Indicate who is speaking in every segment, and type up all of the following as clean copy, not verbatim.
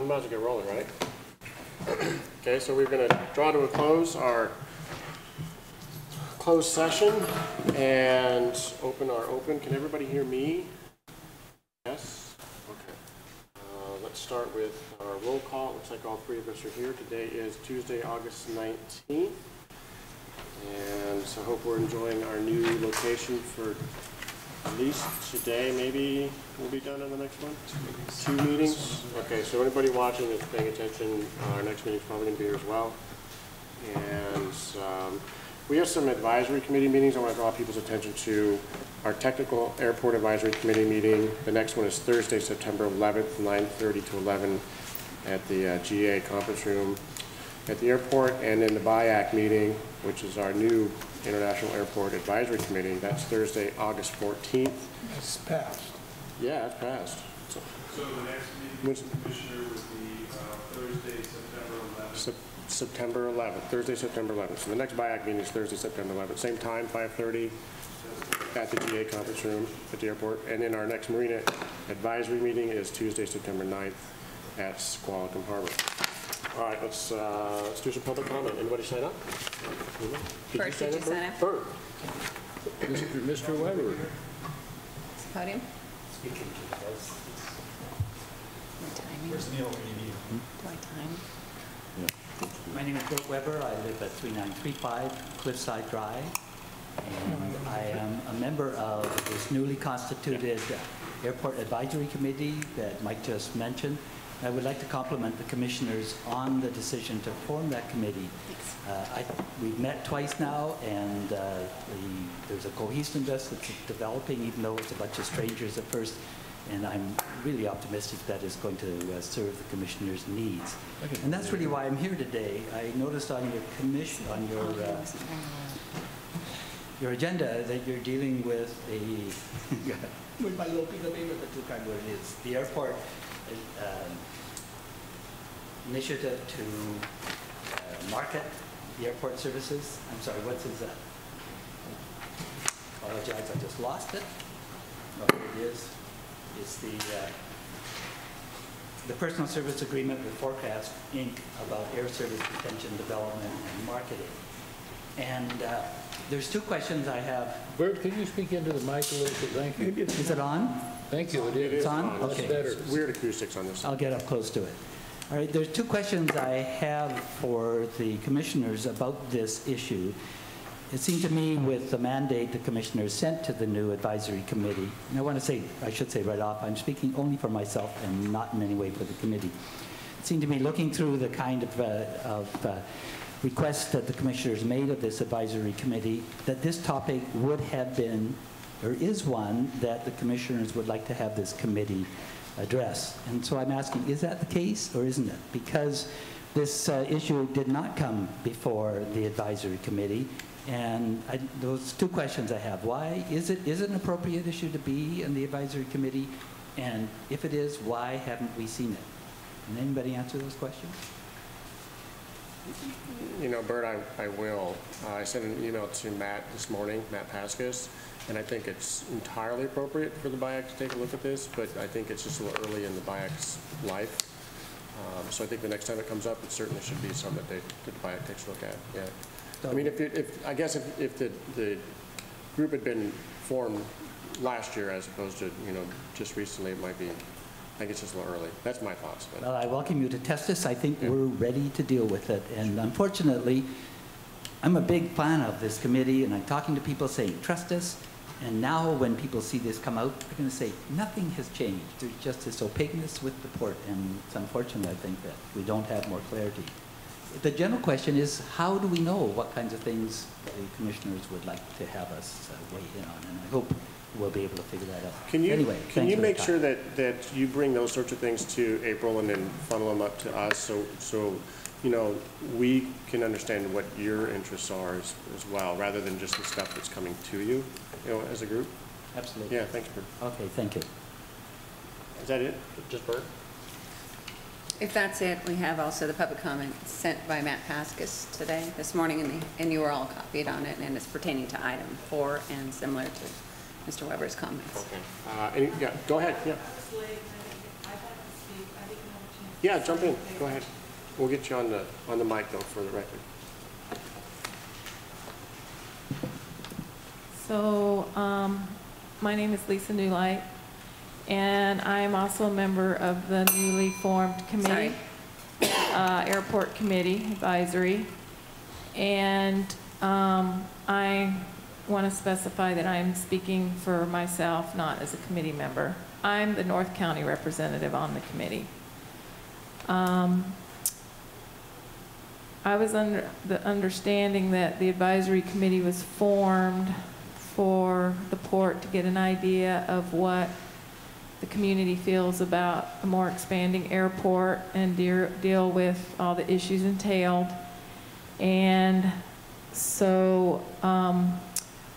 Speaker 1: might as well get rolling, right? Okay, so we're going to draw to a close our closed session and open our open. Can everybody hear me? Yes? Okay. Let's start with our roll call. It looks like all three of us are here. Today is Tuesday, August 19th. And so I hope we're enjoying our new location for at least today. Maybe we'll be done in the next one? 2 meetings? Okay, so anybody watching that's paying attention, our next meeting is probably going to be here as well. And we have some advisory committee meetings. I want to draw people's attention to our technical airport advisory committee meeting. The next one is Thursday, September 11th, 9:30 to 11 at the GA conference room at the airport, and then the BIAC meeting, which is our new International Airport Advisory Committee. That's Thursday, August 14th.
Speaker 2: It's passed.
Speaker 1: Yeah, it's passed.
Speaker 3: So the next meeting, Commissioner, would be Thursday, September 11th.
Speaker 1: September 11th, Thursday, September 11th. So the next BIAC meeting is Thursday, September 11th. Same time, 5:30 at the GA conference room at the airport. And then our next Marina Advisory meeting is Tuesday, September 9th at Squalicum Harbor. All right, let's do some public comment. Anybody sign up?
Speaker 4: Did you sign up?
Speaker 1: Bert.
Speaker 2: Mr. Weber.
Speaker 4: Podium?
Speaker 5: Speaking to us.
Speaker 4: Timing.
Speaker 5: Where's Neil when you need him?
Speaker 4: Do I time?
Speaker 5: My name is Bert Weber. I live at 3935 Cliffside Drive. And I am a member of this newly constituted Airport Advisory Committee that Mike just mentioned. I would like to compliment the commissioners on the decision to form that committee. We've met twice now, and there's a cohesiveness that's developing, even though it's a bunch of strangers at first. And I'm really optimistic that it's going to serve the commissioners' needs. And that's really why I'm here today. I noticed on your commission, on your agenda, that you're dealing with with my little piece of paper, that's kind of what it is. The airport initiative to market the airport services. I'm sorry, what's his? Apologize, I just lost it. Oh, here it is. It's the personal service agreement with Forecast Inc. about air service retention, development, and marketing. And there's 2 questions I have.
Speaker 2: Bert, could you speak into the mic a little bit? Thank you.
Speaker 5: Is it on?
Speaker 2: Thank you. It is.
Speaker 5: It's on?
Speaker 1: Okay.
Speaker 5: Okay.
Speaker 2: Better.
Speaker 1: Weird acoustics on this.
Speaker 5: I'll get up close to it. All right, there's 2 questions I have for the commissioners about this issue. It seemed to me with the mandate the commissioners sent to the new advisory committee, and I should say right off, I'm speaking only for myself and not in any way for the committee. It seemed to me, looking through the kind of requests that the commissioners made of this advisory committee, that this topic would have been, or is one, that the commissioners would like to have this committee address. And so I'm asking, is that the case or isn't it? Because this issue did not come before the advisory committee. And those 2 questions I have. Why is it an appropriate issue to be in the advisory committee? And if it is, why haven't we seen it? Can anybody answer those questions?
Speaker 1: You know, Bert, I will. I sent an email to Matt this morning, Matt Pascas, and I think it's entirely appropriate for the BIAC to take a look at this, but I think it's just a little early in the BIAC's life. So I think the next time it comes up, it certainly should be something that the BIAC takes a look at. Yeah. I mean, I guess if the group had been formed last year as opposed to, just recently, it might be, I think it's just a little early. That's my thoughts. But.
Speaker 5: Well, I welcome you to test this. I think we're ready to deal with it. And unfortunately, I'm a big fan of this committee, and I'm talking to people saying, trust us. And now when people see this come out, they're going to say, nothing has changed. There's just this opaqueness with the port. And it's unfortunate, I think, that we don't have more clarity. The general question is, how do we know what kinds of things the commissioners would like to have us weigh in on? And I hope we'll be able to figure that out.
Speaker 1: Can you make sure that you bring those sorts of things to April and then funnel them up to us so we can understand what your interests are as well, rather than just the stuff that's coming to you, as a group?
Speaker 5: Absolutely.
Speaker 1: Yeah, thanks, Bert.
Speaker 5: Okay, thank you.
Speaker 1: Is that it? Just Bert?
Speaker 4: If that's it, we have also the public comment sent by Matt Pascas this morning, and you were all copied on it, and it's pertaining to item 4 and similar to Mr. Weber's comments.
Speaker 1: Okay. Yeah, go ahead. Yeah.
Speaker 6: I was late. I had to speak. I didn't have a chance
Speaker 1: Yeah, jump in. Go ahead. We'll get you on the mic though for the record.
Speaker 6: So, my name is Lisa Newlight, and I am also a member of the newly formed committee, Airport Committee Advisory. And I want to specify that I'm speaking for myself, not as a committee member. I'm the North County representative on the committee. I was under the understanding that the advisory committee was formed for the port to get an idea of what the community feels about a more expanding airport and deal with all the issues entailed. And so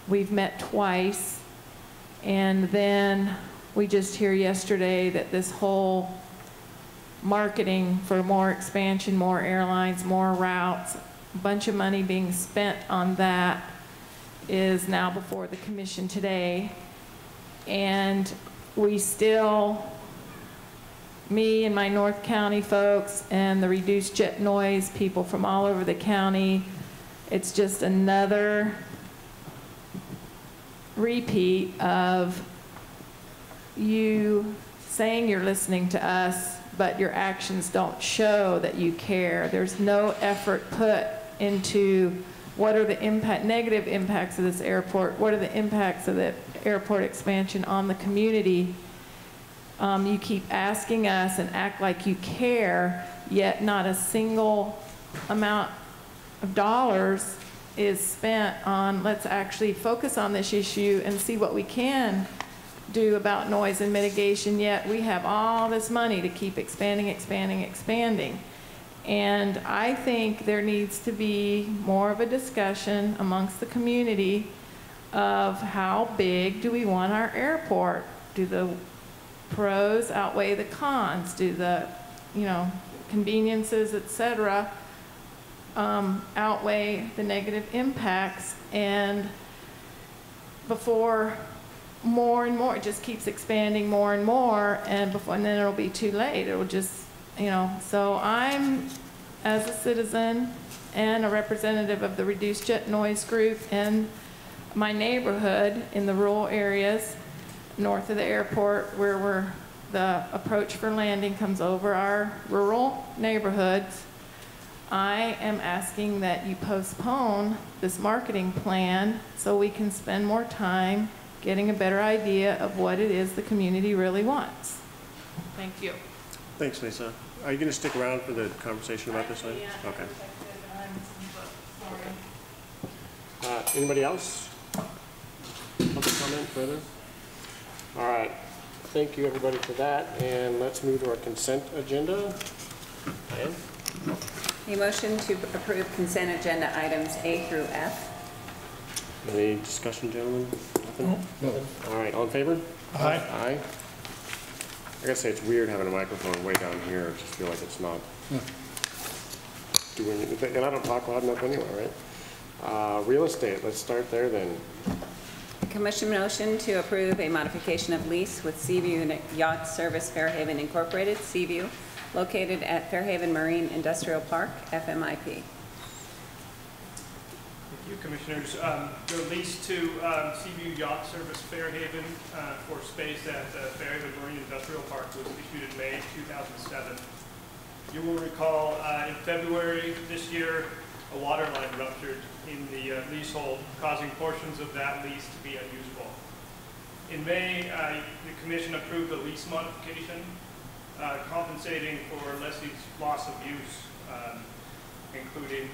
Speaker 6: we've met twice, and then we just hear yesterday that this whole marketing for more expansion, more airlines, more routes, a bunch of money being spent on that is now before the commission today. And we still, me and my North County folks and the reduced jet noise people from all over the county, it's just another repeat of you saying you're listening to us, but your actions don't show that you care. There's no effort put into what are the negative impacts of this airport, what are the impacts of the airport expansion on the community. You keep asking us and act like you care, yet not a single amount of dollars is spent on let's actually focus on this issue and see what we can do about noise and mitigation, yet we have all this money to keep expanding, expanding, expanding. And I think there needs to be more of a discussion amongst the community of how big do we want our airport? Do the pros outweigh the cons? Do the, conveniences, et cetera, outweigh the negative impacts? And before more and more, it just keeps expanding more and more, and then it'll be too late. It'll just, so I'm, as a citizen and a representative of the Reduced Jet Noise Group and my neighborhood in the rural areas north of the airport where the approach for landing comes over our rural neighborhoods, I am asking that you postpone this marketing plan so we can spend more time getting a better idea of what it is the community really wants. Thank you.
Speaker 1: Thanks, Lisa. Are you going to stick around for the conversation about this item?
Speaker 6: Yeah,
Speaker 1: Okay.
Speaker 6: sorry.
Speaker 1: Anybody else? Public comment further? All right. Thank you, everybody, for that. And let's move to our consent agenda. Diane?
Speaker 4: A motion to approve consent agenda items A through F.
Speaker 1: Any discussion, gentlemen? Nothing?
Speaker 2: No.
Speaker 1: All right. All in favor?
Speaker 2: Aye.
Speaker 1: Aye. I gotta say, it's weird having a microphone way down here. I just feel like it's not doing anything. And I don't talk loud enough anyway, right? Real estate, let's start there then.
Speaker 4: Commission motion to approve a modification of lease with Seaview Yacht Service Fairhaven Incorporated, Seaview, located at Fairhaven Marine Industrial Park, FMIP.
Speaker 3: Thank you, Commissioners. The lease to Seaview Yacht Service Fairhaven for space at Fairhaven Marine Industrial Park was issued in May 2007. You will recall in February this year, a water line ruptured in the leasehold, causing portions of that lease to be unusable. In May, the Commission approved a lease modification compensating for lessee's loss of use, including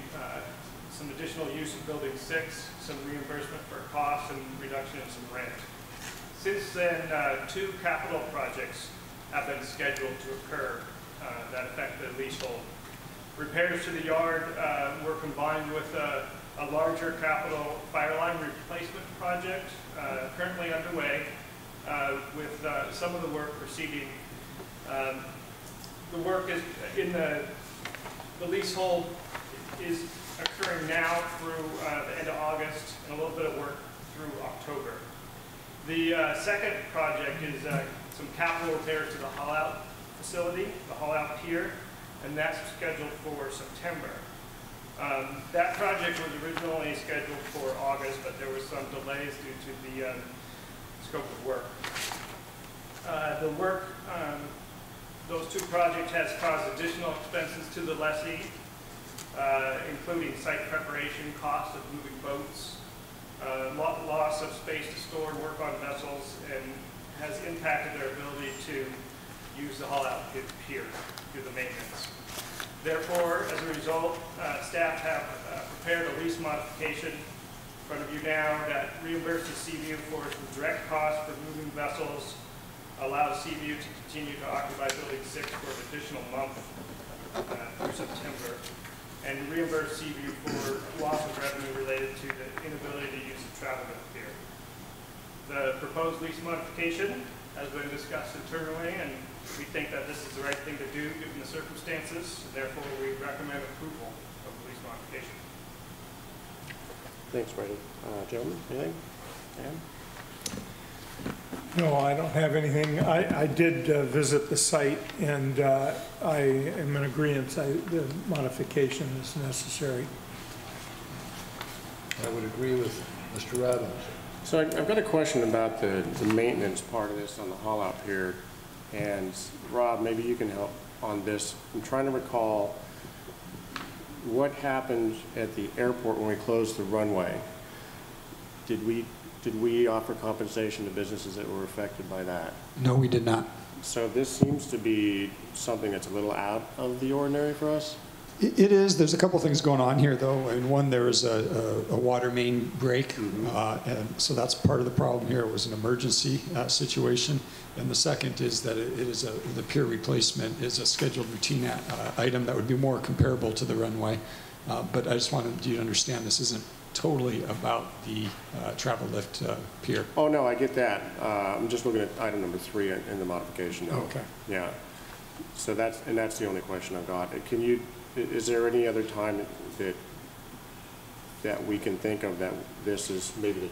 Speaker 3: some additional use of Building 6, some reimbursement for costs, and reduction in some rent. Since then, 2 capital projects have been scheduled to occur that affect the leasehold. Repairs to the yard were combined with a larger capital fire line replacement project currently underway with some of the work proceeding. The work is in the leasehold is occurring now through the end of August, and a little bit of work through October. The second project is some capital repairs to the haul-out facility, the haul-out pier, and that's scheduled for September. That project was originally scheduled for August, but there were some delays due to the scope of work. Those two projects has caused additional expenses to the lessee, including site preparation, costs of moving boats, loss of space to store and work on vessels, and has impacted their ability to use the haul-out pier through the maintenance. Therefore, as a result, staff have prepared a lease modification in front of you now that reimburses Seaview for some direct costs for moving vessels, allows Seaview to continue to occupy Building 6 for an additional month through September, and reimburse Seaview for loss of revenue related to the inability to use the travel lift pier. The proposed lease modification has been discussed internally, and we think that this is the right thing to do given the circumstances. Therefore, we recommend approval of the lease modification.
Speaker 1: Thanks, Brady. Gentlemen, anything? Dan?
Speaker 7: No, I don't have anything. I did visit the site, and I am in agreement. The modification is necessary.
Speaker 2: I would agree with Mr. Robbins.
Speaker 1: So I've got a question about the maintenance part of this on the haul-out pier. And Rob, maybe you can help on this. I'm trying to recall what happened at the airport when we closed the runway. Did we offer compensation to businesses that were affected by that?
Speaker 8: No, we did not.
Speaker 1: So this seems to be something that's a little out of the ordinary for us?
Speaker 8: It is. There's a couple things going on here, though. And one, there was a water main break, and so that's part of the problem here. It was an emergency situation. And the second is that the pier replacement is a scheduled routine item that would be more comparable to the runway. But I just wanted you to understand this isn't totally about the travel lift pier.
Speaker 1: Oh, no, I get that. I'm just looking at item number 3 in the modification note.
Speaker 8: Okay.
Speaker 1: Yeah. So that's the only question I've got. Is there any other time that we can think of that this is maybe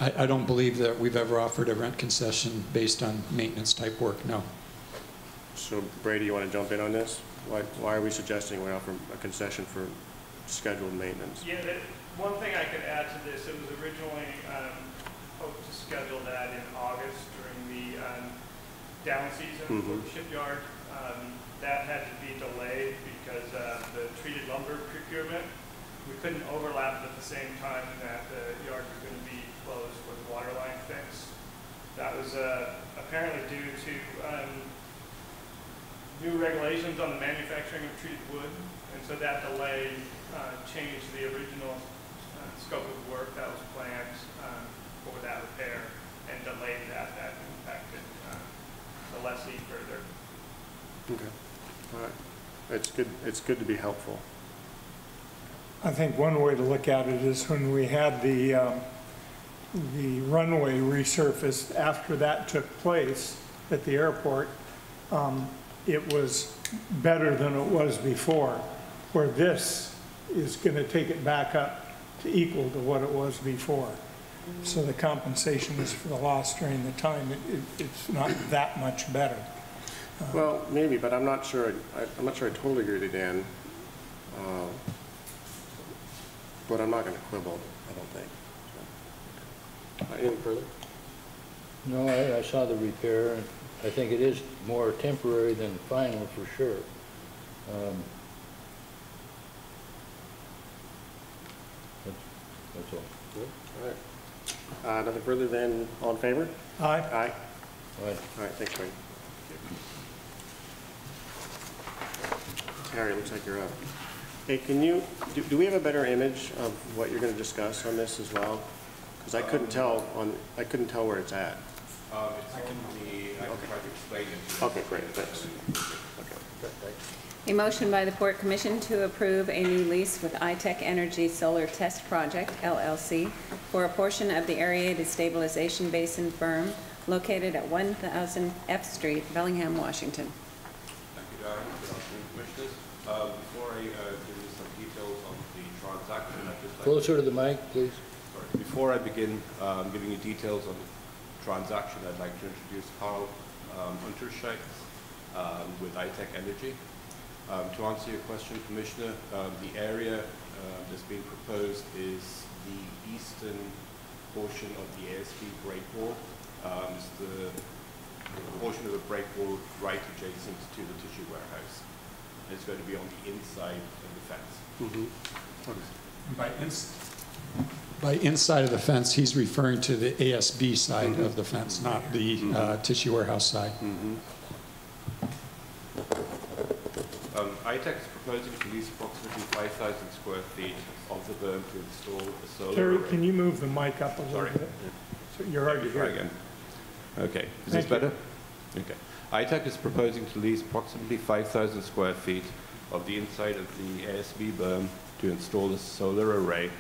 Speaker 8: I don't believe that we've ever offered a rent concession based on maintenance type work, no.
Speaker 1: So Brady, you want to jump in on this? Why are we suggesting we offer a concession for scheduled maintenance?
Speaker 3: Yeah, one thing I could add to this, it was originally hoped to schedule that in August during the down season for the shipyard. That had to be delayed because the treated lumber procurement, we couldn't overlap it at the same time that the yard was going to be closed for the water line fix. That was apparently due to new regulations on the manufacturing of treated wood, and so that delay changed the original scope of work that was planned for that repair and delayed that. That impacted the lessee further.
Speaker 1: Okay. All right. It's good to be helpful.
Speaker 7: I think one way to look at it is when we had the runway resurfaced, after that took place at the airport, it was better than it was before, where this is going to take it back up to equal to what it was before. So the compensation is for the loss during the time. It's not that much better.
Speaker 1: Well, maybe, but I'm not sure. I'm not sure I totally agree with you, Dan. But I'm not going to quibble. I don't think. So. Anything further?
Speaker 2: No, I saw the repair, and I think it is more temporary than final for sure. That's all.
Speaker 1: Good. All right. Nothing further than all in favor?
Speaker 7: Aye.
Speaker 1: Aye.
Speaker 2: All right.
Speaker 1: All right. Thanks, Wayne. Harry, looks like you're up. Hey, can you, do we have a better image of what you're going to discuss on this as well? Because I couldn't tell where it's at.
Speaker 9: It's on the, I can try to explain it.
Speaker 1: Okay, great, thanks. Okay, thanks.
Speaker 4: A motion by the Port Commission to approve a new lease with iTech Energy Solar Test Project, LLC, for a portion of the aerated stabilization basin firm located at 1000 F Street, Bellingham, Washington.
Speaker 9: Thank you, Darren. Good afternoon, Commissioners. Before I give you some details on the transaction, I'd just like
Speaker 2: Closer to the mic, please.
Speaker 9: sorry, before I begin giving you details on the transaction, I'd like to introduce Carl Unterscheid, with iTech Energy. To answer your question, Commissioner, the area that's being proposed is the eastern portion of the ASB break wall. It's the portion of the break wall right adjacent to the tissue warehouse. It's going to be on the inside of the fence.
Speaker 8: By inside of the fence, he's referring to the ASB side of the fence, not the tissue warehouse side.
Speaker 9: iTech is proposing to lease approximately 5,000 square feet of the berm to install a solar
Speaker 7: Terry,
Speaker 9: array.
Speaker 7: can you move the mic up a little
Speaker 9: Sorry.
Speaker 7: bit? So you're hard to
Speaker 9: Try
Speaker 7: hear.
Speaker 9: again. Okay, is
Speaker 7: Thank
Speaker 9: this better? Okay. iTech is proposing to lease approximately 5,000 square feet of the inside of the ASB berm to install a solar array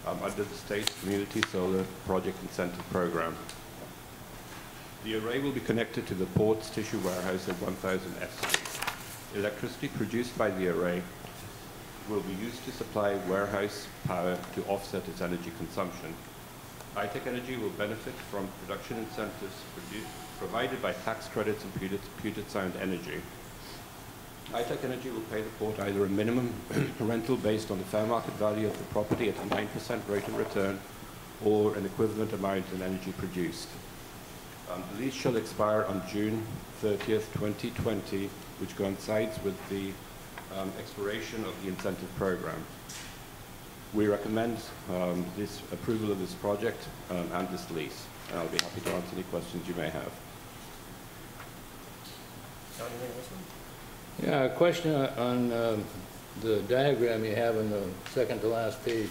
Speaker 9: under the state's Community Solar Project Incentive Program. The array will be connected to the port's tissue warehouse at 1,000 FC. Electricity produced by the array will be used to supply warehouse power to offset its energy consumption. iTech Energy will benefit from production incentives provided by tax credits and Puget Sound Energy. iTech Energy will pay the port either a minimum rental based on the fair market value of the property at a 9% rate of return or an equivalent amount in energy produced. The lease shall expire on June 30th, 2020, which coincides with the expiration of the incentive program. We recommend this approval of this project and this lease. And I'll be happy to answer any questions you may have.
Speaker 2: Yeah, a question on the diagram you have on the second to last page,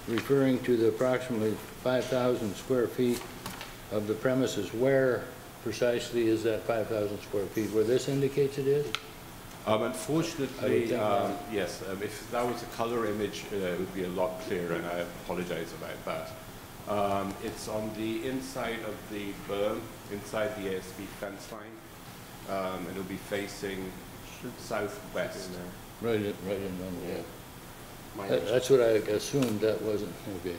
Speaker 2: referring to the approximately 5,000 square feet of the premises. Where precisely is that 5,000 square feet? Where this indicates it is?
Speaker 9: Unfortunately, yes, if that was a color image, it would be a lot clearer, and I apologize about that. It's on the inside of the berm, inside the ASB fence line, and it'll be facing southwest.
Speaker 2: Right in on the wall.
Speaker 1: Yeah.
Speaker 2: That's what I assumed that wasn't, okay.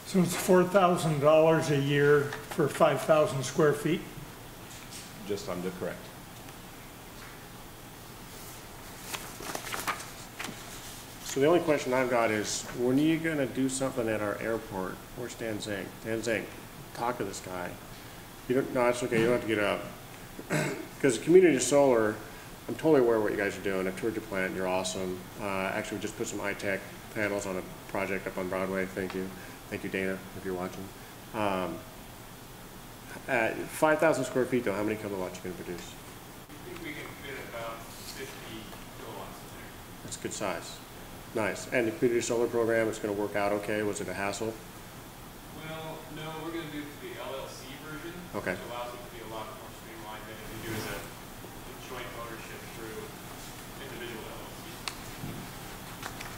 Speaker 7: So it's $4,000 a year for 5,000 square feet?
Speaker 9: Just under, correct.
Speaker 1: So the only question I've got is, when are you going to do something at our airport? Where's Dan Zink? Dan Zink, talk to this guy. You don't, no, it's okay. You don't have to get up. Because community solar, I'm totally aware of what you guys are doing. I've toured your plant. You're awesome. Actually, we just put some iTech panels on a project up on Broadway. Thank you. Thank you, Dana, if you're watching. At 5,000 square feet, though, how many kilowatts are you going to produce?
Speaker 3: I think we can fit about 50 kilowatts in there.
Speaker 1: That's a good size. Nice. And the community solar program is going to work out okay? Was it a hassle?
Speaker 3: Well, no, we're going to do the LLC version.
Speaker 1: Okay.
Speaker 3: Which allows it to be a lot more streamlined than if you do as a joint ownership through individual LLC.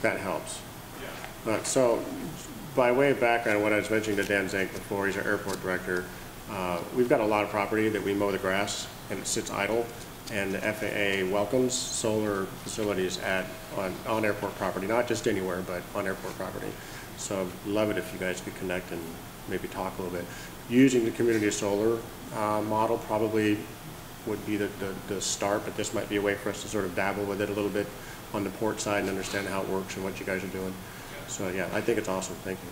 Speaker 1: That helps.
Speaker 3: Yeah.
Speaker 1: So, by way of background, what I was mentioning to Dan Zink before, he's our airport director. We've got a lot of property that we mow the grass and it sits idle, and the FAA welcomes solar facilities on airport property, not just anywhere, but on airport property. So I'd love it if you guys could connect and maybe talk a little bit. Using the community solar model probably would be the start, but this might be a way for us to sort of dabble with it a little bit on the port side and understand how it works and what you guys are doing. So yeah, I think it's awesome. Thank you.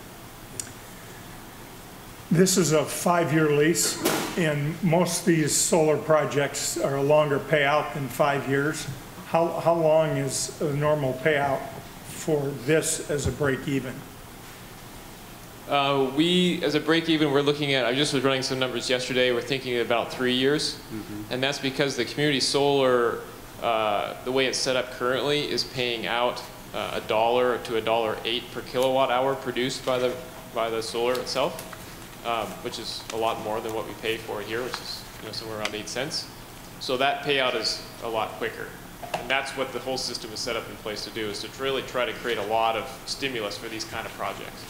Speaker 7: This is a 5-year lease, and most of these solar projects are a longer payout than 5 years. How long is a normal payout for this as a break even?
Speaker 10: As a break even, we're looking at, I just was running some numbers yesterday, we're thinking about 3 years. And that's because the community solar, the way it's set up currently, is paying out $1 to $1.08 per kilowatt hour produced by the solar itself. Which is a lot more than what we pay for it here, which is somewhere around 8 cents. So that payout is a lot quicker. And that's what the whole system is set up in place to do, is to really try to create a lot of stimulus for these kind of projects.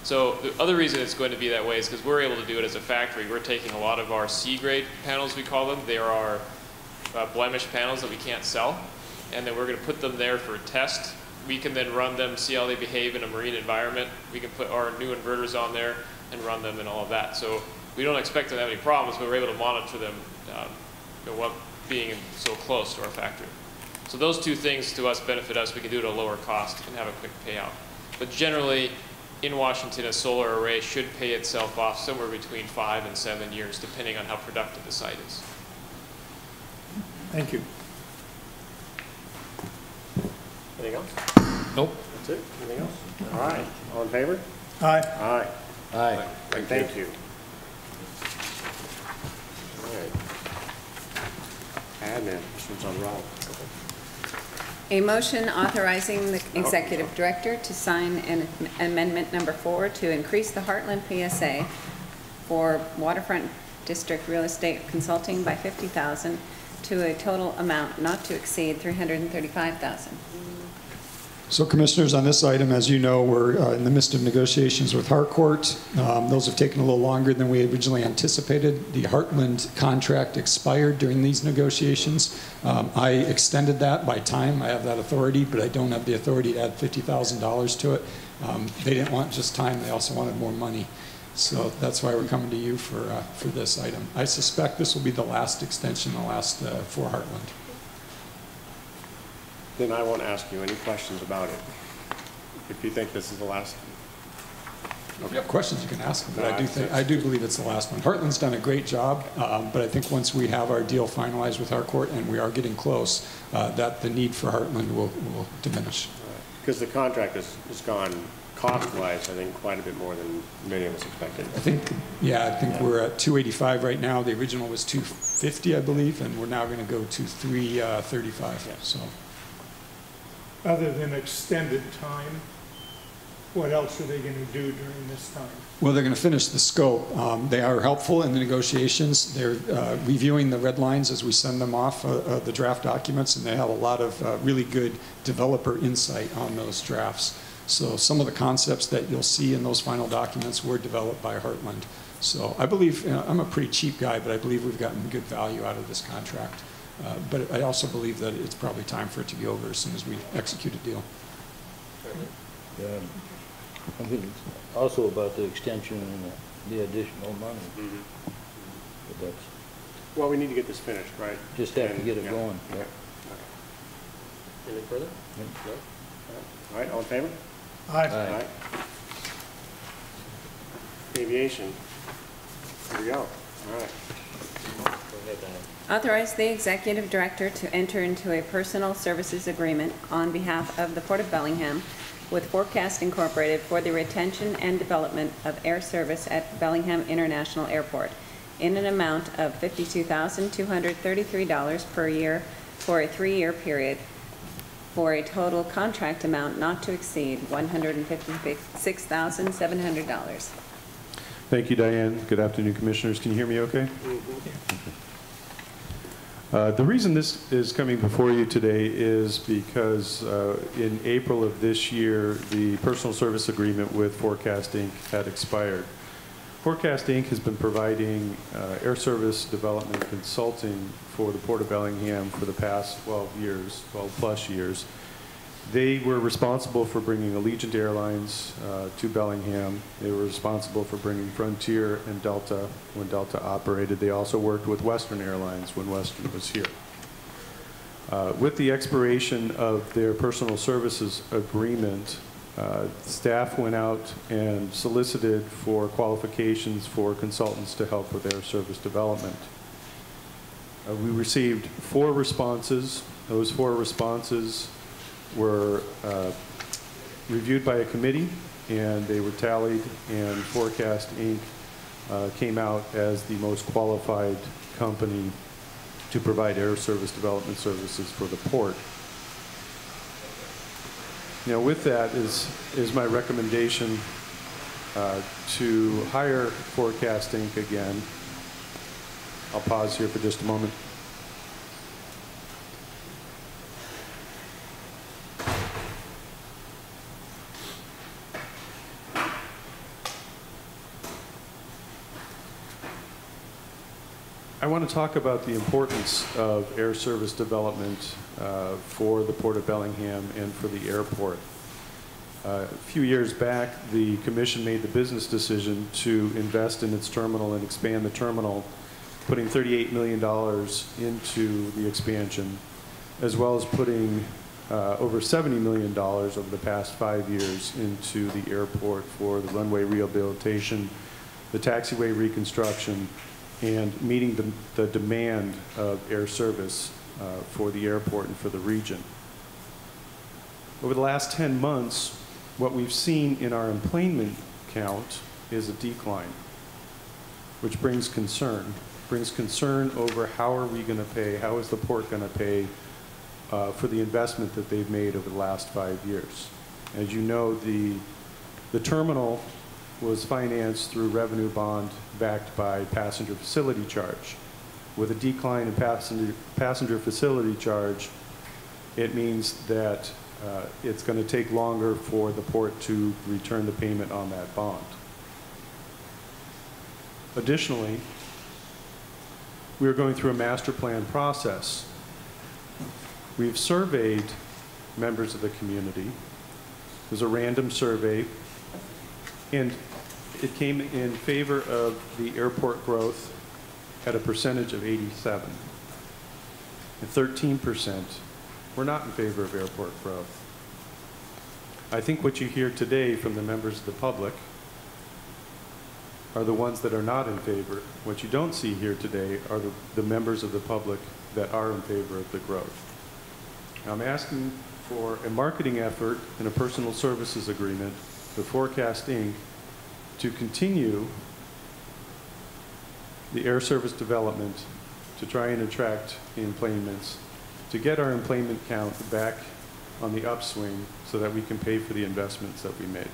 Speaker 10: So the other reason it's going to be that way is because we're able to do it as a factory. We're taking a lot of our C-grade panels, we call them. They are our blemish panels that we can't sell. And then we're going to put them there for a test. We can then run them, see how they behave in a marine environment. We can put our new inverters on there and run them and all of that. So we don't expect them to have any problems, but we're able to monitor them, what being so close to our factory. So those two things to us benefit us. We can do it at a lower cost and have a quick payout. But generally, in Washington, a solar array should pay itself off somewhere between 5 and 7 years, depending on how productive the site is.
Speaker 7: Thank you.
Speaker 1: Anything else?
Speaker 2: Nope.
Speaker 1: That's it? Anything else? All right. All in favor?
Speaker 7: Aye.
Speaker 1: Aye.
Speaker 2: Aye.
Speaker 1: Thank you. All right. Admin, this one's on Rob.
Speaker 4: A motion authorizing the executive director to sign an amendment number 4 to increase the Heartland PSA for waterfront district real estate consulting by $50,000 to a total amount not to exceed $335,000.
Speaker 8: So Commissioners, on this item, as you know, we're in the midst of negotiations with Harcourt. Those have taken a little longer than we originally anticipated. The Heartland contract expired during these negotiations. I extended that by time. I have that authority, but I don't have the authority to add $50,000 to it. They didn't want just time, they also wanted more money. So that's why we're coming to you for this item. I suspect this will be the last extension, the last for Heartland.
Speaker 1: Then I won't ask you any questions about it. If you think this is the last.
Speaker 8: If you have questions, you can ask them, but I do believe it's the last one. Heartland's done a great job, but I think once we have our deal finalized with Harcourt, and we are getting close, that the need for Heartland will diminish.
Speaker 1: Because the contract has gone cost-wise, I think, quite a bit more than many of us expected.
Speaker 8: I think we're at 285 right now. The original was 250, I believe, and we're now going to go to 335.
Speaker 1: Yeah.
Speaker 8: So.
Speaker 7: Other than extended time, what else are they going to do during this time?
Speaker 8: Well, they're going to finish the scope. They are helpful in the negotiations. They're reviewing the red lines as we send them off the draft documents, and they have a lot of really good developer insight on those drafts. So some of the concepts that you'll see in those final documents were developed by Heartland. So I believe, I'm a pretty cheap guy, but I believe we've gotten good value out of this contract. But I also believe that it's probably time for it to be over as soon as we execute a deal.
Speaker 2: I think it's also about the extension and the additional money.
Speaker 1: Mm-hmm.
Speaker 2: But that's,
Speaker 1: Well, we need to get this finished, right?
Speaker 2: just have to get it
Speaker 1: Yeah.
Speaker 2: going.
Speaker 1: Okay. Okay. Anything further? No? All right, all in favor?
Speaker 7: Aye.
Speaker 2: Aye.
Speaker 1: Aviation. Here we go. All right. Go ahead, Diane.
Speaker 4: Authorize the executive director to enter into a personal services agreement on behalf of the Port of Bellingham with Forecast Incorporated for the retention and development of air service at Bellingham International Airport in an amount of $52,233 per year for a 3-year period, for a total contract amount not to exceed $156,700.
Speaker 11: Thank you, Diane. Good afternoon, Commissioners. Can you hear me okay? The reason this is coming before you today is because in April of this year, the personal service agreement with Forecast Inc. had expired. Forecast Inc. has been providing air service development consulting for the Port of Bellingham for the past 12 plus years. They were responsible for bringing Allegiant Airlines to Bellingham. They were responsible for bringing Frontier and Delta when Delta operated. They also worked with Western Airlines when Western was here. With the expiration of their personal services agreement, staff went out and solicited for qualifications for consultants to help with air service development. We received 4 responses. Those 4 responses were reviewed by a committee, and they were tallied, and Forecast Inc. Came out as the most qualified company to provide air service development services for the port. Now, with that is my recommendation to hire Forecast Inc. again. I'll pause here for just a moment. I want to talk about the importance of air service development for the Port of Bellingham and for the airport. A few years back, the commission made the business decision to invest in its terminal and expand the terminal, putting $38 million into the expansion, as well as putting over $70 million over the past 5 years into the airport for the runway rehabilitation, the taxiway reconstruction, and meeting the demand of air service for the airport and for the region. Over the last 10 months, what we've seen in our employment count is a decline, which brings concern. Brings concern over how are we going to pay, how is the port going to pay for the investment that they've made over the last 5 years. As you know, the terminal was financed through revenue bond backed by passenger facility charge. With a decline in passenger facility charge, it means that it's going to take longer for the port to return the payment on that bond. Additionally, we are going through a master plan process. We've surveyed members of the community. There's a random survey, and it came in favor of the airport growth at a percentage of 87. And 13% were not in favor of airport growth. I think what you hear today from the members of the public are the ones that are not in favor. What you don't see here today are the members of the public that are in favor of the growth. I'm asking for a marketing effort and a personal services agreement with Forecast Inc. to continue the air service development to try and attract employments, to get our employment count back on the upswing so that we can pay for the investments that we made.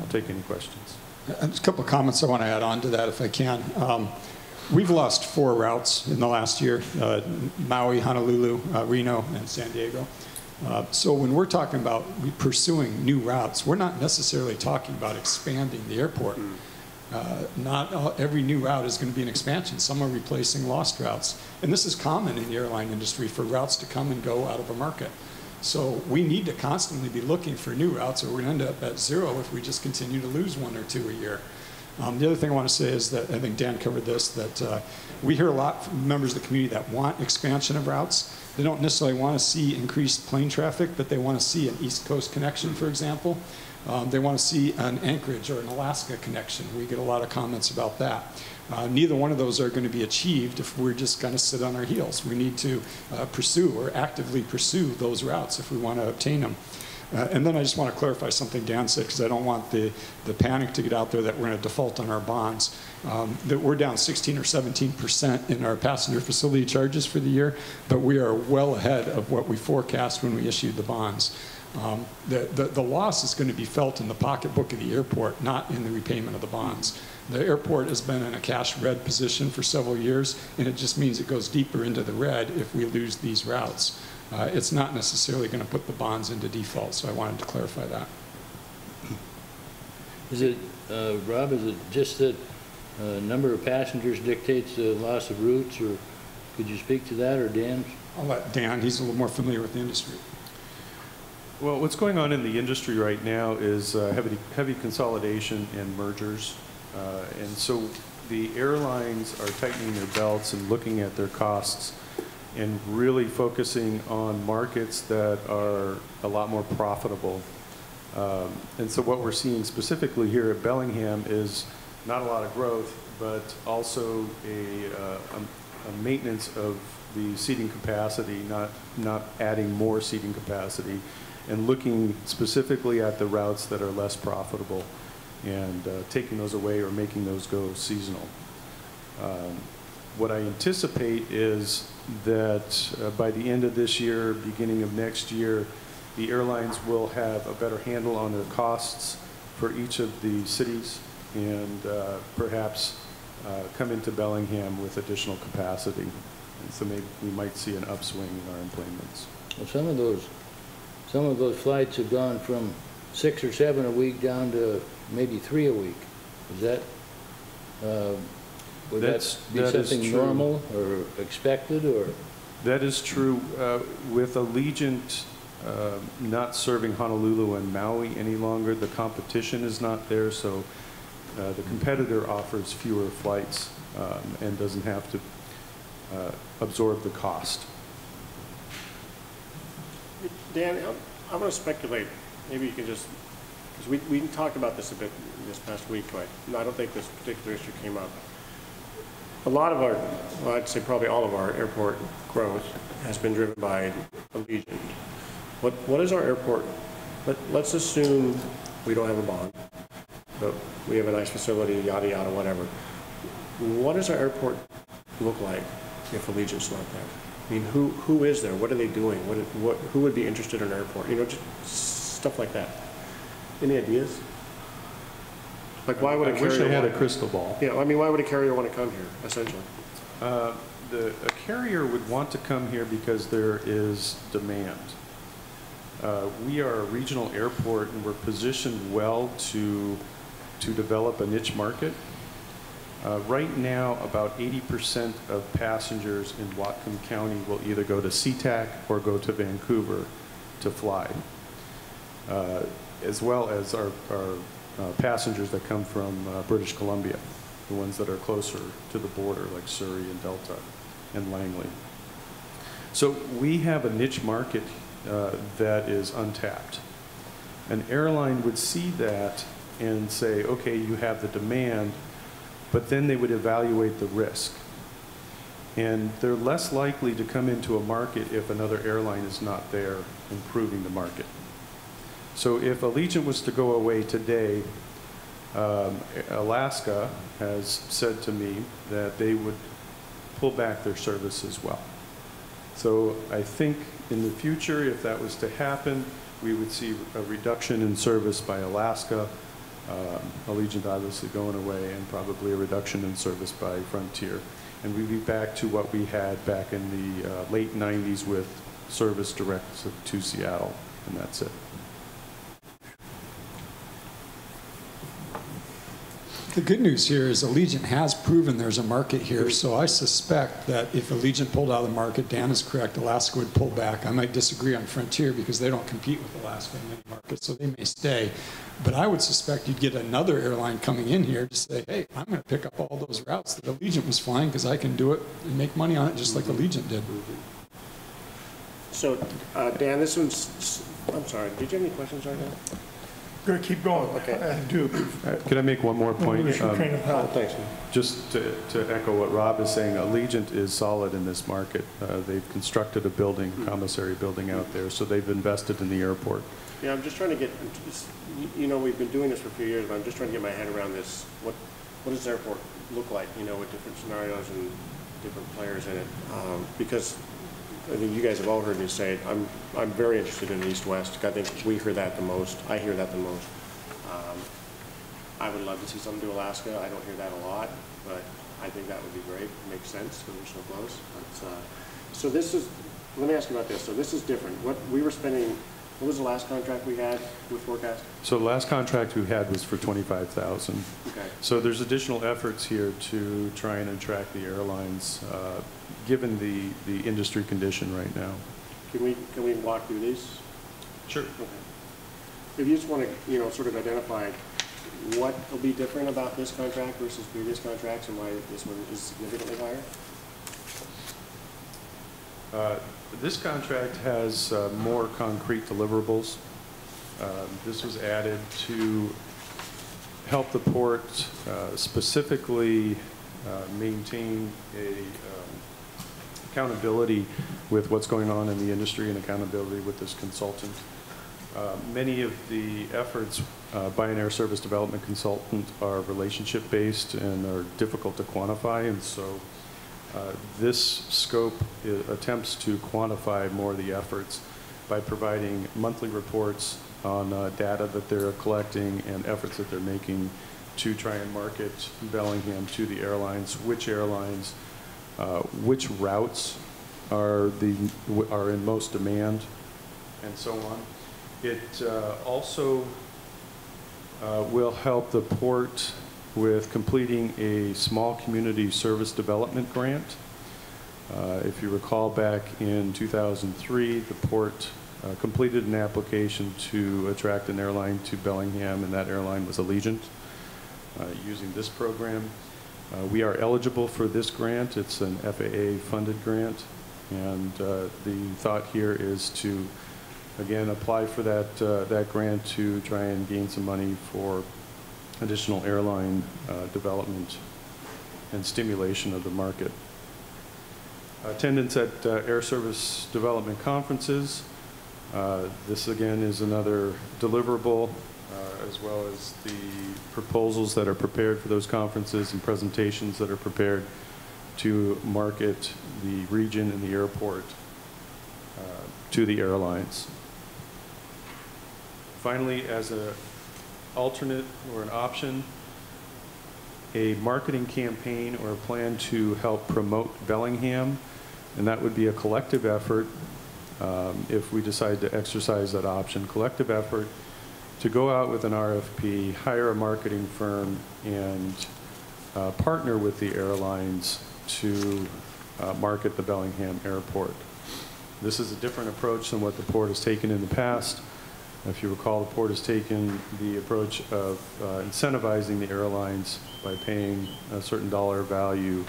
Speaker 11: I'll take any questions.
Speaker 8: Just a couple of comments I want to add on to that if I can. We've lost 4 routes in the last year, Maui, Honolulu, Reno, and San Diego. So when we're talking about pursuing new routes, we're not necessarily talking about expanding the airport. Not every new route is going to be an expansion. Some are replacing lost routes. And this is common in the airline industry for routes to come and go out of a market. So we need to constantly be looking for new routes, or we're going to end up at 0 if we just continue to lose 1 or 2 a year. The other thing I want to say is that, I think Dan covered this, that we hear a lot from members of the community that want expansion of routes. They don't necessarily want to see increased plane traffic, but they want to see an East Coast connection, for example. They want to see an Anchorage or an Alaska connection. We get a lot of comments about that. Neither one of those are going to be achieved if we're just going to sit on our heels. We need to pursue or actively pursue those routes if we want to obtain them. And then I just want to clarify something Dan said, because I don't want the panic to get out there that we're going to default on our bonds. That we're down 16 or 17% in our passenger facility charges for the year, but we are well ahead of what we forecast when we issued the bonds. The loss is going to be felt in the pocketbook of the airport, not in the repayment of the bonds. The airport has been in a cash red position for several years, and it just means it goes deeper into the red if we lose these routes. It's not necessarily going to put the bonds into default, so I wanted to clarify that.
Speaker 2: Is it, Rob, is it just that number of passengers dictates the loss of routes, or could you speak to that, or Dan?
Speaker 8: I'll let Dan, he's a little more familiar with the industry.
Speaker 11: Well, what's going on in the industry right now is heavy consolidation and mergers. And so the airlines are tightening their belts and looking at their costs and really focusing on markets that are a lot more profitable. And so what we're seeing specifically here at Bellingham is not a lot of growth, but also a maintenance of the seating capacity, not adding more seating capacity, and looking specifically at the routes that are less profitable and taking those away or making those go seasonal. What I anticipate is that by the end of this year, beginning of next year, the airlines will have a better handle on their costs for each of the cities and perhaps come into Bellingham with additional capacity. And so maybe we might see an upswing in our employments.
Speaker 2: Well, some of those flights have gone from 6 or 7 a week down to maybe 3 a week. Is that, would that be something normal or expected, or?
Speaker 11: That is true. With Allegiant not serving Honolulu and Maui any longer. The competition is not there, so the competitor offers fewer flights and doesn't have to absorb the cost.
Speaker 1: Dan, I'm going to speculate. Maybe you can just, because we talked about this a bit this past week, but I don't think this particular issue came up. A lot of our, well, I'd say probably all of our airport growth has been driven by Allegiant. What is our airport? Let's assume we don't have a bond, but we have a nice facility, yada, yada, whatever. What does our airport look like if Allegiant's not there? I mean, who is there? What are they doing? Who would be interested in an airport? You know, just stuff like that. Any ideas? Like, why would a carrier?
Speaker 11: I wish I had a crystal ball.
Speaker 1: Yeah, I mean, why would a carrier want to come here, essentially?
Speaker 11: A carrier would want to come here because there is demand. We are a regional airport, and we're positioned well to develop a niche market. Right now, about 80% of passengers in Whatcom County will either go to SeaTac or go to Vancouver to fly, as well as our passengers that come from British Columbia, the ones that are closer to the border, like Surrey and Delta and Langley. So we have a niche market that is untapped. An airline would see that and say, okay, you have the demand, but then they would evaluate the risk. And they're less likely to come into a market if another airline is not there improving the market. So if Allegiant was to go away today, Alaska has said to me that they would pull back their service as well. So I think in the future, if that was to happen, we would see a reduction in service by Alaska, Allegiant obviously going away, and probably a reduction in service by Frontier. And we'd be back to what we had back in the late 90s with service direct to Seattle, and that's it.
Speaker 8: The good news here is Allegiant has proven there's a market here, so I suspect that if Allegiant pulled out of the market, Dan is correct, Alaska would pull back. I might disagree on Frontier because they don't compete with Alaska in many markets, so they may stay. But I would suspect you'd get another airline coming in here to say, hey, I'm going to pick up all those routes that Allegiant was flying because I can do it and make money on it just like Allegiant did.
Speaker 1: So, Dan, this one's, I'm sorry, did you have any questions right now?
Speaker 7: Good, keep going.
Speaker 1: Okay.
Speaker 7: I do.
Speaker 11: Can I make one more point?
Speaker 1: Thanks.
Speaker 11: Just to echo what Rob is saying, Allegiant is solid in this market. They've constructed a building, commissary building out there, so they've invested in the airport.
Speaker 1: Yeah, I'm just trying to get, you know, we've been doing this for a few years, but I'm just trying to get my head around this. What does the airport look like, you know, with different scenarios and different players in it? Because I think you guys have all heard me say it. I'm very interested in East-West. I think we hear that the most. I hear that the most. I would love to see something to Alaska. I don't hear that a lot, but I think that would be great. It makes sense because we're so close. But, so this is, let me ask you about this. So this is different. What we were spending, what was the last contract we had with Forecast?
Speaker 11: So the last contract we had was for $25,000.
Speaker 1: Okay.
Speaker 11: So there's additional efforts here to try and attract the airlines, given the industry condition right now.
Speaker 1: Can we walk through these?
Speaker 11: Sure.
Speaker 1: Okay. If you just want to, you know, sort of identify what will be different about this contract versus previous contracts and why this one is significantly higher?
Speaker 11: This contract has more concrete deliverables. This was added to help the port specifically maintain accountability with what's going on in the industry and accountability with this consultant. Many of the efforts by an air service development consultant are relationship-based and are difficult to quantify, and so this scope attempts to quantify more of the efforts by providing monthly reports on data that they're collecting and efforts that they're making to try and market Bellingham to the airlines, which routes are in most demand, and so on. It also will help the port with completing a small community service development grant. If you recall, back in 2003, the port completed an application to attract an airline to Bellingham, and that airline was Allegiant, using this program. We are eligible for this grant. It's an FAA-funded grant, and the thought here is to, again, apply for that grant to try and gain some money for additional airline development and stimulation of the market. Attendance at air service development conferences. This again is another deliverable, as well as the proposals that are prepared for those conferences and presentations that are prepared to market the region and the airport to the airlines. Finally, as an alternate or an option, a marketing campaign or a plan to help promote Bellingham, and that would be a collective effort if we decide to exercise that option. Collective effort to go out with an RFP, hire a marketing firm, and partner with the airlines to market the Bellingham Airport. This is a different approach than what the port has taken in the past. If you recall, the port has taken the approach of incentivizing the airlines by paying a certain dollar value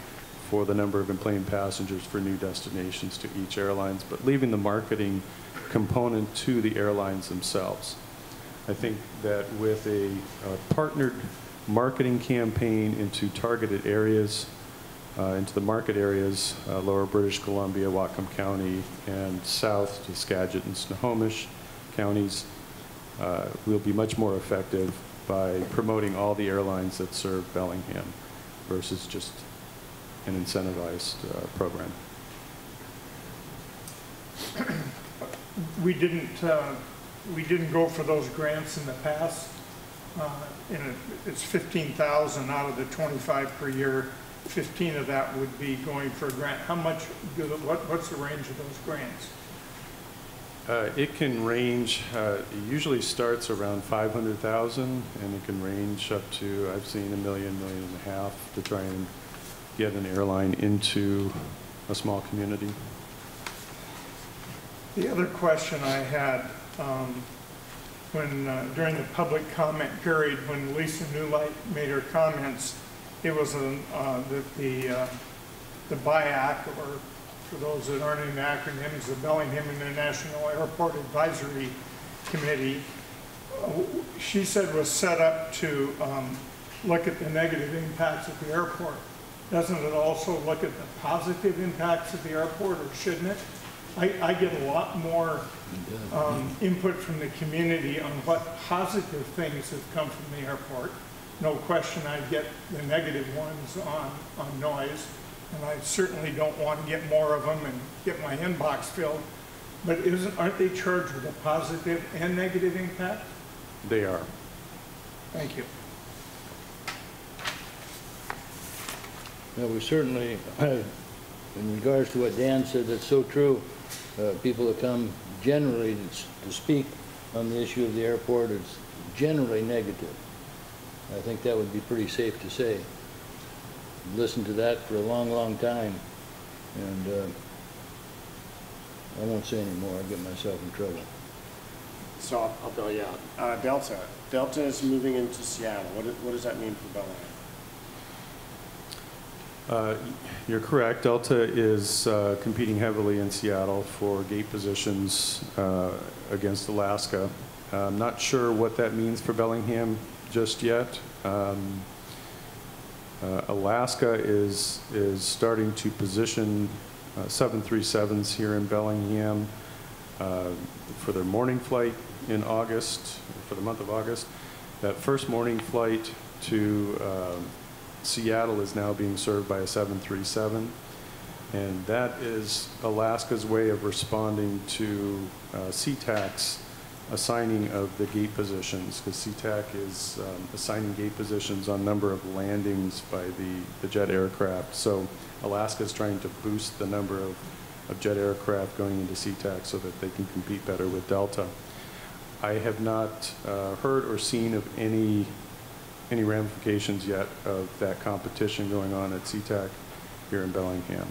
Speaker 11: for the number of enplaned passengers for new destinations to each airlines, but leaving the marketing component to the airlines themselves. I think that with a partnered marketing campaign into targeted areas, into the market areas, lower British Columbia, Whatcom County, and south to Skagit and Snohomish counties, we'll be much more effective by promoting all the airlines that serve Bellingham versus just an incentivized program.
Speaker 7: We didn't go for those grants in the past. It's 15,000 out of the 25 per year. 15 of that would be going for a grant. How much? What's the range of those grants?
Speaker 11: It can range. It usually starts around 500,000, and it can range up to, I've seen, $1 million, $1.5 million to try and get an airline into a small community.
Speaker 7: The other question I had, during the public comment period, when Lisa Newlight made her comments, it was that the BIAC, or for those that aren't in acronyms, the Bellingham International Airport Advisory Committee, she said was set up to look at the negative impacts at the airport. Doesn't it also look at the positive impacts of the airport, or shouldn't it? I get a lot more input from the community on what positive things have come from the airport. No question I get the negative ones on noise, and I certainly don't want to get more of them and get my inbox filled. But aren't they charged with a positive and negative impact?
Speaker 11: They are.
Speaker 7: Thank you.
Speaker 2: Now, we certainly, in regards to what Dan said, that's so true. People that come generally to speak on the issue of the airport is generally negative. I think that would be pretty safe to say. Listened to that for a long, long time, and I won't say any more. I'll get myself in trouble.
Speaker 1: So I'll bail you out. Delta. Delta is moving into Seattle. What does that mean for Bellingham?
Speaker 11: You're correct. Delta is competing heavily in Seattle for gate positions against Alaska. I'm not sure what that means for Bellingham just yet. Alaska is starting to position 737s here in Bellingham for their morning flight in August, for the month of August. That first morning flight to Seattle is now being served by a 737, and that is Alaska's way of responding to SeaTac's assigning of the gate positions, because SeaTac is assigning gate positions on number of landings by the jet aircraft. So Alaska is trying to boost the number of jet aircraft going into SeaTac so that they can compete better with Delta. I have not heard or seen of any ramifications yet of that competition going on at SeaTac here in Bellingham.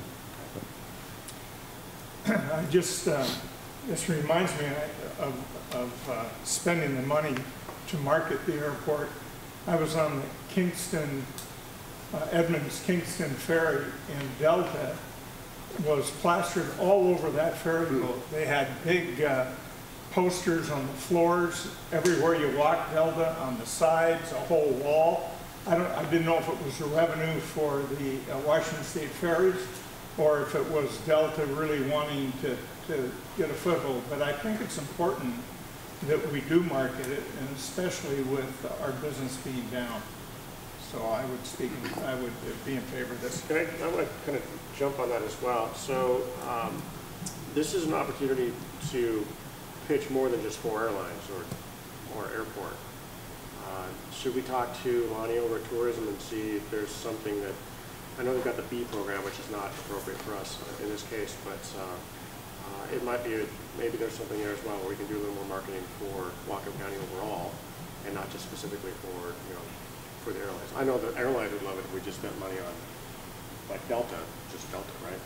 Speaker 7: I just This reminds me of spending the money to market the airport. I was on the Kingston, Edmonds Kingston ferry, and Delta was plastered all over that ferry boat. They had big posters on the floors, everywhere you walk, Delta, on the sides, a whole wall. I didn't know if it was the revenue for the Washington State ferries or if it was Delta really wanting to get a foothold. But I think it's important that we do market it, and especially with our business being down. So I would be in favor of this.
Speaker 1: I want to kind of jump on that as well. So this is an opportunity to pitch more than just 4 airlines or airport. Should we talk to Lonnie over at Tourism and see if there's something that, I know they've got the B program, which is not appropriate for us in this case, but it might be, maybe there's something there as well where we can do a little more marketing for Whatcom County overall and not just specifically for, for the airlines. I know the airlines would love it if we just spent money on, like Delta, just Delta, right?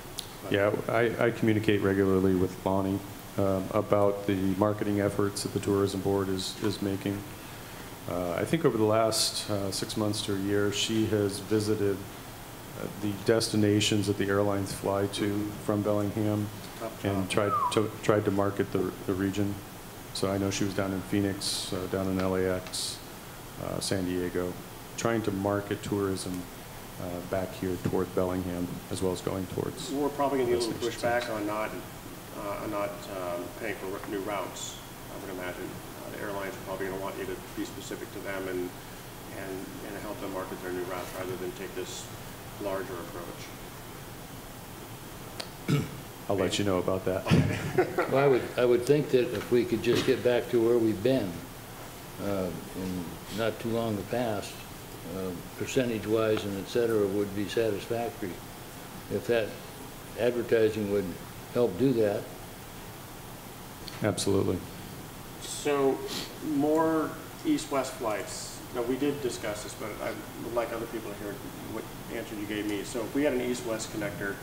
Speaker 1: But
Speaker 11: Yeah, I communicate regularly with Lonnie about the marketing efforts that the tourism board is making. I think over the last 6 months to a year, she has visited the destinations that the airlines fly to from Bellingham and tried to market the region. So I know she was down in Phoenix, down in LAX, San Diego, trying to market tourism back here toward Bellingham, as well as going towards.
Speaker 1: we're probably going to get a little pushback on not paying for new routes, I would imagine. The airlines are probably going to want you to be specific to them and help them market their new routes rather than take this larger approach.
Speaker 11: I'll let you know about that.
Speaker 2: Well, I would think that if we could just get back to where we've been in not too long the past, percentage-wise and et cetera, would be satisfactory. If that advertising would help do that.
Speaker 11: Absolutely.
Speaker 1: So more east-west flights. Now, we did discuss this, but I would like other people to hear what answer you gave me. So if we had an east-west connector,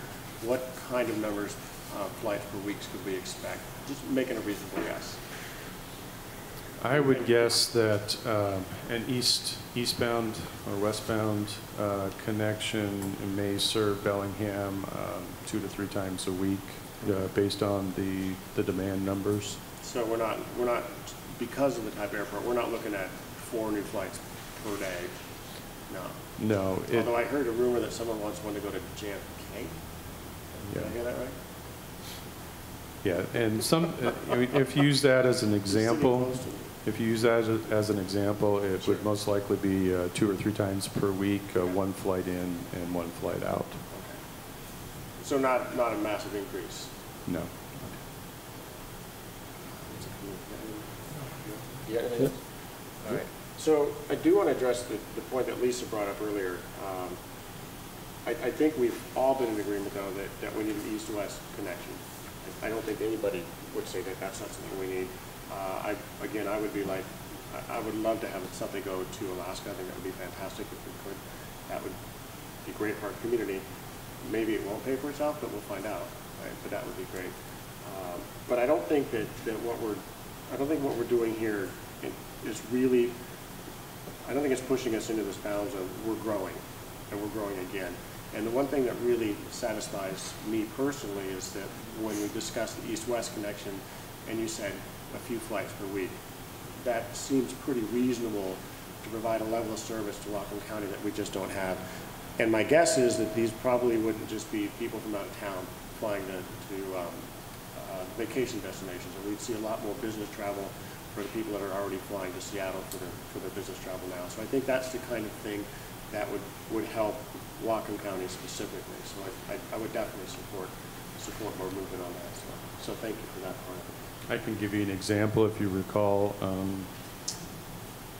Speaker 1: what kind of numbers of flights per week could we expect? Just making a reasonable guess.
Speaker 11: I would guess that an eastbound or westbound connection may serve Bellingham 2 to 3 times a week, based on the demand numbers.
Speaker 1: So we're not, because of the type of airport, we're not looking at 4 new flights per day. No.
Speaker 11: No.
Speaker 1: Although I heard a rumor that someone once wanted to go to JFK. Did I hear that right?
Speaker 11: Yeah, and some, if you use that as an example, it would most likely be 2 or 3 times per week, 1 flight in and 1 flight out.
Speaker 1: Okay. So not a massive increase.
Speaker 11: No.
Speaker 1: Yeah. All right. So I do want to address the point that Lisa brought up earlier. I think we've all been in agreement, though, that we need an east-west connection. I don't think anybody would say that that's not something we need. Again, I would be like, I would love to have something go to Alaska. I think that would be fantastic if we could. That would be great for our community. Maybe it won't pay for itself, but we'll find out. Right? But that would be great. But I don't think that what we're doing here is really. I don't think it's pushing us into this bounds of we're growing, and we're growing again. And the one thing that really satisfies me personally is that when we discussed the east-west connection, and you said a few flights per week, that seems pretty reasonable to provide a level of service to Whatcom County that we just don't have. And my guess is that these probably wouldn't just be people from out of town flying to vacation destinations, and we'd see a lot more business travel for the people that are already flying to Seattle for their business travel now. So I think that's the kind of thing that would help Whatcom County specifically. So I would definitely support more movement on that. So thank you for that part of it.
Speaker 11: I can give you an example. If you recall,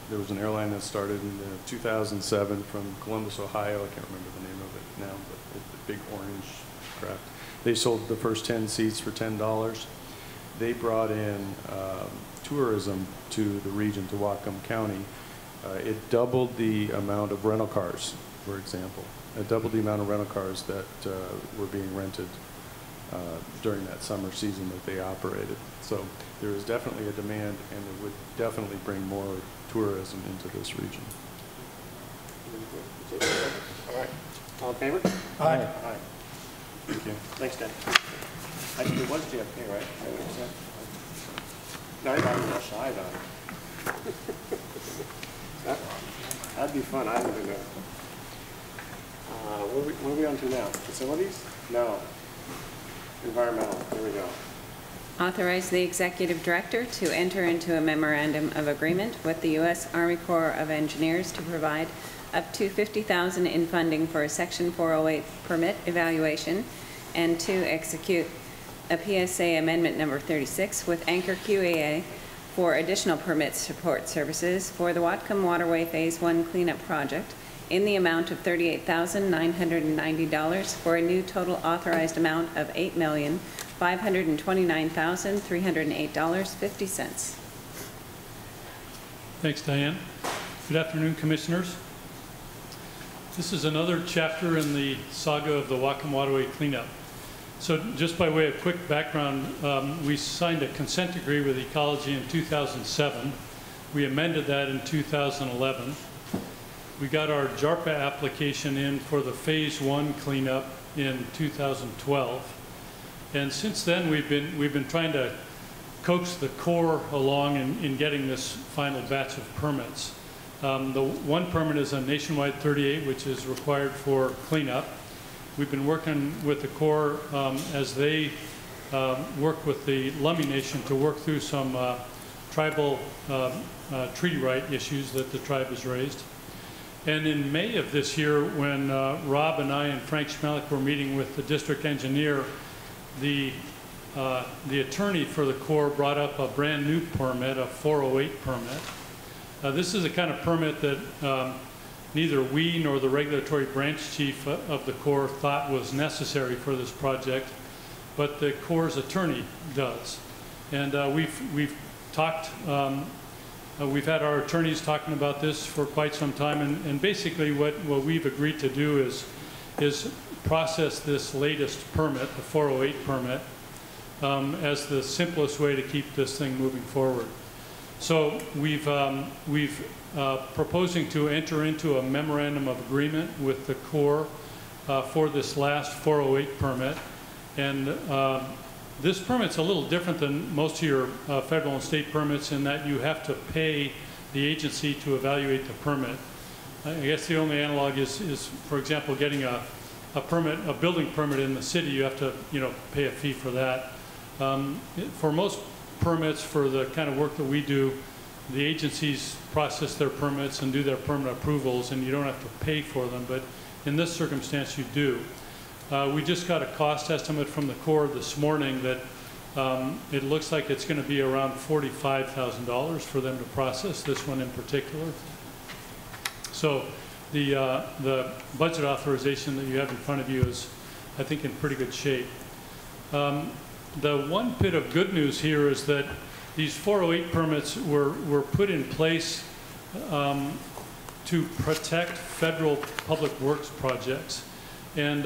Speaker 11: there was an airline that started in 2007 from Columbus, Ohio. I can't remember the name of it now, but it's a big orange craft. They sold the first 10 seats for $10. They brought in tourism to the region, to Whatcom County. It doubled the amount of rental cars, for example. It doubled the amount of rental cars that were being rented during that summer season that they operated. So there is definitely a demand, and it would definitely bring more tourism into this region.
Speaker 1: All right. All in favor?
Speaker 7: Aye.
Speaker 1: Aye.
Speaker 11: Thank you.
Speaker 1: Thanks, Dan. Actually, it was JFK, right? No, I thought he was shy about it. That'd be fun. I haven't been there. What are we on to now? Facilities? No. Environmental. Here we go.
Speaker 4: Authorize the executive director to enter into a memorandum of agreement with the U.S. Army Corps of Engineers to provide up to $50,000 in funding for a Section 408 permit evaluation, and to execute a PSA Amendment Number 36 with Anchor QAA for additional permit support services for the Whatcom Waterway Phase 1 cleanup project in the amount of $38,990 for a new total authorized amount of $8,529,308.50.
Speaker 12: Thanks, Diane. Good afternoon, Commissioners. This is another chapter in the saga of the Whatcom Waterway cleanup. So just by way of quick background, we signed a consent decree with Ecology in 2007. We amended that in 2011. We got our JARPA application in for the Phase 1 cleanup in 2012. And since then, we've been trying to coax the Corps along in getting this final batch of permits. The one permit is a nationwide 38, which is required for cleanup. We've been working with the Corps as they work with the Lummi Nation to work through some tribal treaty right issues that the tribe has raised. And in May of this year, when Rob and I and Frank Schmelik were meeting with the district engineer, the attorney for the Corps brought up a brand new permit, a 408 permit. This is a kind of permit that neither we nor the regulatory branch chief of the Corps thought was necessary for this project, but the Corps' attorney does. And we've talked, we've had our attorneys talking about this for quite some time, and basically what we've agreed to do is process this latest permit, the 408 permit, as the simplest way to keep this thing moving forward. So we've proposing to enter into a memorandum of agreement with the Corps for this last 408 permit. And this permit's a little different than most of your federal and state permits in that you have to pay the agency to evaluate the permit. I guess the only analog is for example, getting a permit, a building permit in the city. You have to, pay a fee for that. For most permits, for the kind of work that we do, the agencies process their permits and do their permit approvals, and you don't have to pay for them, but in this circumstance you do. We just got a cost estimate from the Corps this morning that it looks like it's going to be around $45,000 for them to process this one in particular. So the budget authorization that you have in front of you is, I think, in pretty good shape. The one bit of good news here is that these 408 permits were put in place to protect federal public works projects. And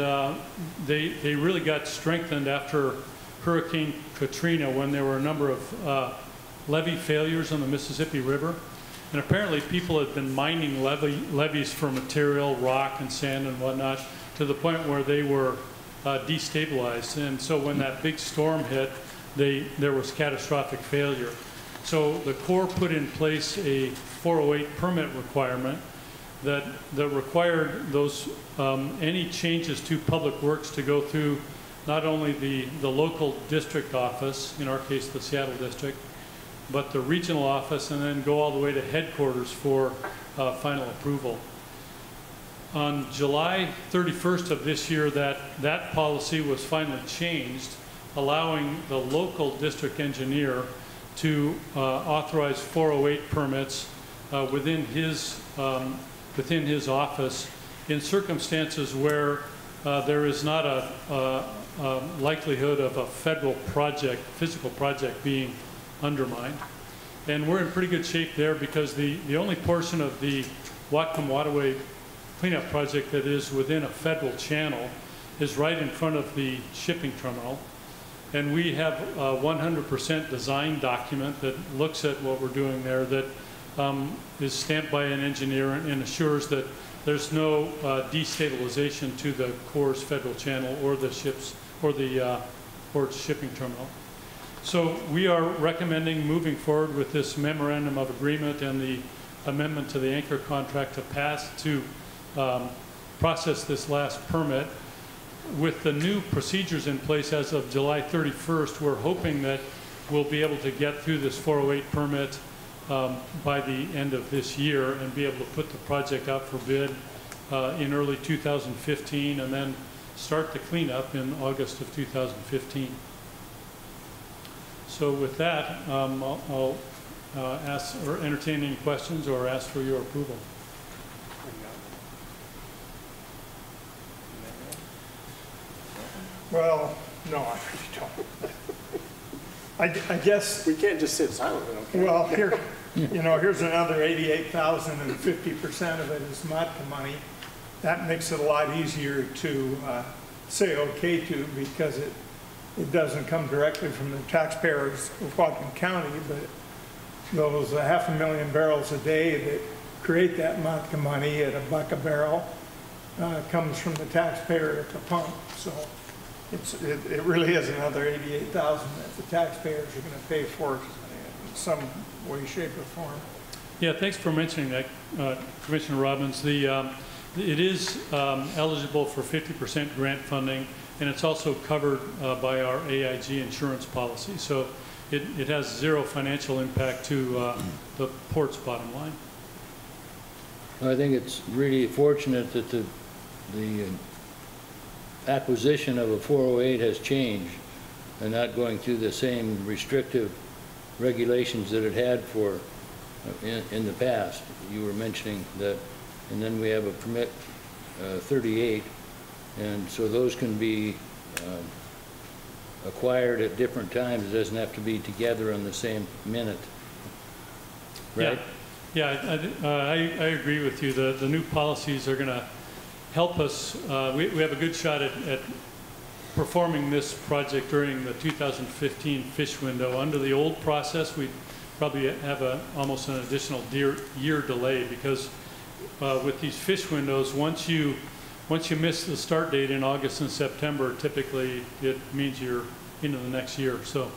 Speaker 12: they really got strengthened after Hurricane Katrina, when there were a number of levee failures on the Mississippi River. And apparently people had been mining levees for material, rock and sand and whatnot, to the point where they were destabilized. And so when that big storm hit, there was catastrophic failure. So the Corps put in place a 408 permit requirement that required those any changes to public works to go through not only the local district office, in our case the Seattle district, but the regional office, and then go all the way to headquarters for final approval. On July 31st of this year, that policy was finally changed, allowing the local district engineer to authorize 408 permits within his office in circumstances where there is not a likelihood of a federal project, physical project, being undermined. And we're in pretty good shape there, because the only portion of the Whatcom Waterway cleanup project that is within a federal channel is right in front of the shipping terminal. And we have a 100% design document that looks at what we're doing there that is stamped by an engineer and assures that there's no destabilization to the Corps' federal channel or the ships or the port's shipping terminal. So we are recommending moving forward with this memorandum of agreement and the amendment to the anchor contract to pass to process this last permit. With the new procedures in place as of July 31st, we're hoping that we'll be able to get through this 408 permit by the end of this year and be able to put the project out for bid in early 2015 and then start the cleanup in August of 2015. So with that, I'll ask or entertain any questions or ask for your approval.
Speaker 7: Well, no, I really don't. I guess,
Speaker 1: We can't just sit silently, okay?
Speaker 7: well, here, you know, here's another 88,000 and 50% of it is MATCA money. That makes it a lot easier to say okay to because it doesn't come directly from the taxpayers of Whatcom County, but those 500,000 barrels a day that create that MATCA money at $1 a barrel comes from the taxpayer at the pump. So it really is another 88,000 that the taxpayers are going to pay for in some way, shape, or form.
Speaker 12: Yeah, thanks for mentioning that, Commissioner Robbins. It is eligible for 50% grant funding, and it's also covered by our AIG insurance policy. So it has zero financial impact to the port's bottom line.
Speaker 2: I think it's really fortunate that the acquisition of a 408 has changed and not going through the same restrictive regulations that it had for in the past. You were mentioning that, and then we have a permit 38, and so those can be acquired at different times. It doesn't have to be together on the same minute, right?
Speaker 12: Yeah, I agree with you. The new policies are going to help us. We have a good shot at performing this project during the 2015 fish window. Under the old process, we probably have almost an additional year delay because with these fish windows, once you miss the start date in August and September, typically it means you're into the next year. So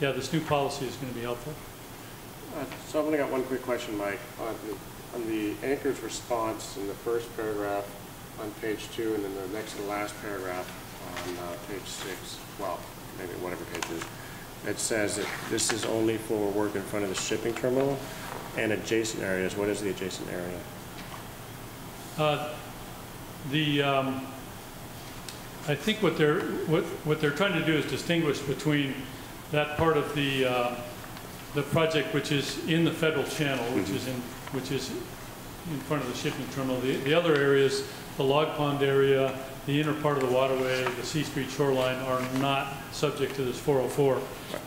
Speaker 12: yeah, this new policy is going to be helpful.
Speaker 1: So I've only got one quick question, Mike. On the anchor's response in the first paragraph on page 2 and then the next to the last paragraph on page 6, well, maybe whatever page it is, it says that this is only for work in front of the shipping terminal and adjacent areas. What is the adjacent area?
Speaker 12: I think what they're trying to do is distinguish between that part of the project which is in the federal channel, which is in front of the shipping terminal. The other areas, the log pond area, the inner part of the waterway, the C Street shoreline, are not subject to this 404.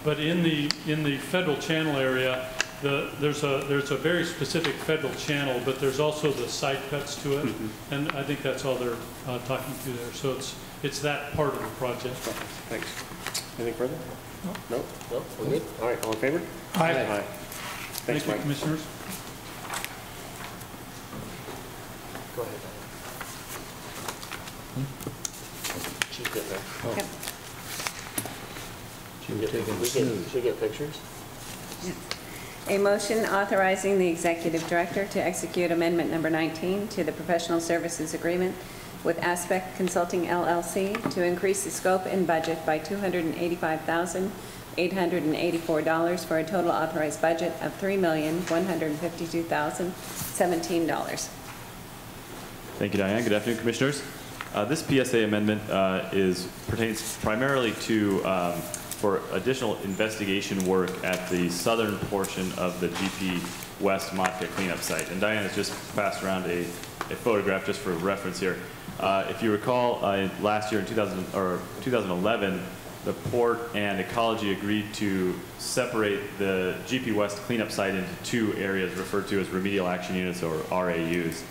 Speaker 12: But in the federal channel area, there's a very specific federal channel, but there's also the side cuts to it, and I think that's all they're talking to there. So it's that part of the project.
Speaker 1: Thanks. Anything further? No? No? We're good? All right, all in favor?
Speaker 12: Aye.
Speaker 1: Aye. Thanks,
Speaker 12: Thank you,
Speaker 1: Mike.
Speaker 12: Commissioners.
Speaker 1: Go ahead. She's getting there.
Speaker 2: Oh.
Speaker 4: Yep.
Speaker 2: She was taking the snooze.
Speaker 1: Should get pictures?
Speaker 4: A motion authorizing the executive director to execute amendment number 19 to the professional services agreement with Aspect Consulting LLC to increase the scope and budget by $285,884 for a total authorized budget of $3,152,017.
Speaker 13: Thank you, Diane. Good afternoon, Commissioners. This PSA amendment pertains primarily to for additional investigation work at the southern portion of the GP West MATCA cleanup site. And Diane has just passed around a photograph just for reference here. If you recall, last year in 2011, the Port and Ecology agreed to separate the GP West cleanup site into 2 areas referred to as remedial action units, or RAUs.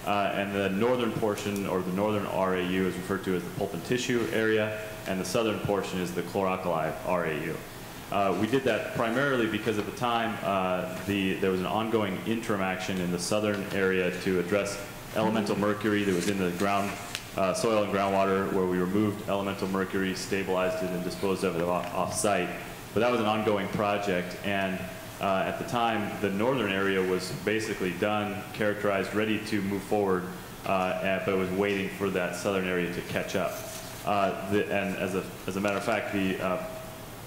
Speaker 13: And the northern portion, or the northern RAU, is referred to as the pulp and tissue area, and the southern portion is the chlor-alkali RAU. We did that primarily because at the time there was an ongoing interim action in the southern area to address elemental mercury that was in the ground, soil and groundwater, where we removed elemental mercury, stabilized it, and disposed of it off-site. But that was an ongoing project, and at the time, the northern area was basically done, characterized, ready to move forward, but was waiting for that southern area to catch up. And as a matter of fact,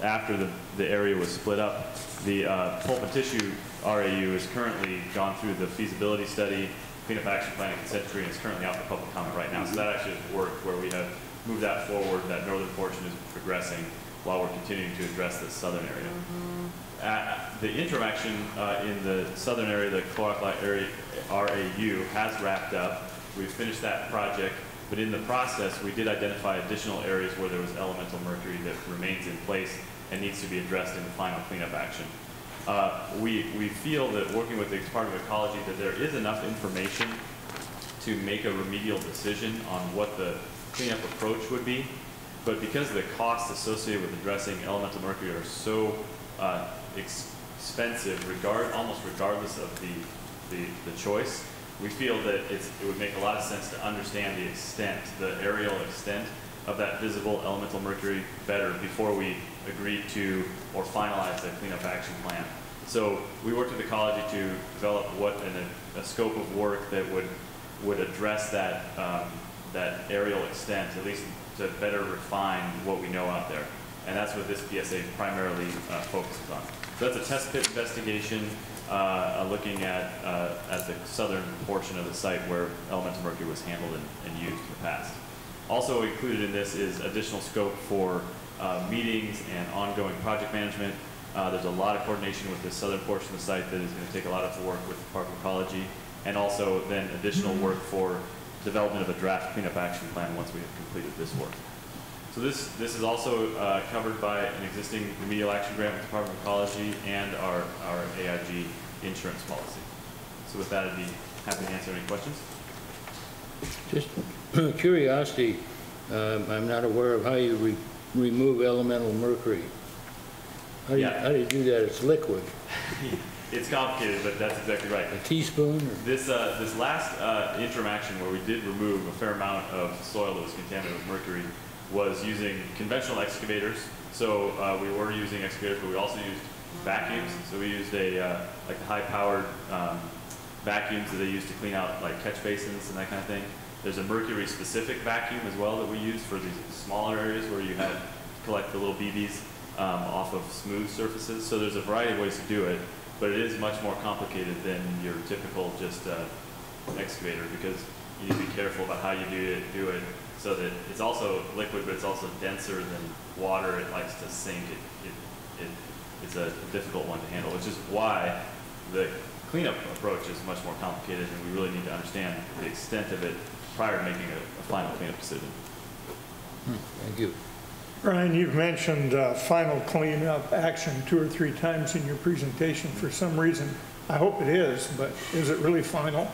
Speaker 13: after the area was split up, the pulp and tissue RAU has currently gone through the feasibility study, cleanup action plan, and consent decree, and it's currently out for public comment right now. So that actually has worked where we have moved that forward. That northern portion is progressing while we're continuing to address the southern area. The interim action in the southern area, the chlor-alkali area RAU, has wrapped up. We've finished that project, but in the process, we did identify additional areas where there was elemental mercury that remains in place and needs to be addressed in the final cleanup action. We feel that working with the Department of Ecology that there is enough information to make a remedial decision on what the cleanup approach would be, but because the costs associated with addressing elemental mercury are so expensive, almost regardless of the choice, we feel that it would make a lot of sense to understand the extent, the aerial extent of that visible elemental mercury better before we agree to or finalize the cleanup action plan. So we worked with ecology to develop a scope of work that would address that aerial extent, at least to better refine what we know out there. And that's what this PSA primarily focuses on. So that's a test pit investigation looking at the southern portion of the site where elemental mercury was handled and used in the past. Also included in this is additional scope for meetings and ongoing project management. There's a lot of coordination with the southern portion of the site that is going to take a lot of work with the Department of Ecology, and also then additional work for development of a draft cleanup action plan once we have completed this work. So this is also covered by an existing remedial action grant with the Department of Ecology and our AIG insurance policy. So with that, I'd be happy to answer any questions.
Speaker 2: Just curiosity, I'm not aware of how you remove elemental mercury. How do you do that? It's liquid.
Speaker 13: It's complicated, but that's exactly right.
Speaker 2: A teaspoon? Or?
Speaker 13: This last interim action where we did remove a fair amount of soil that was contaminated with mercury was using conventional excavators. So we were using excavators, but we also used vacuums. So we used like the high-powered vacuums that they use to clean out like catch basins and that kind of thing. There's a mercury-specific vacuum as well that we use for these smaller areas where you had to collect the little BBs off of smooth surfaces. So there's a variety of ways to do it, but it is much more complicated than your typical just excavator because you need to be careful about how you do it so that it's also liquid, but it's also denser than water. It likes to sink. It's a difficult one to handle, which is why the cleanup approach is much more complicated, and we really need to understand the extent of it prior to making a final cleanup decision.
Speaker 2: Thank you.
Speaker 7: Brian, you've mentioned final cleanup action 2 or 3 times in your presentation for some reason. I hope it is, but is it really final?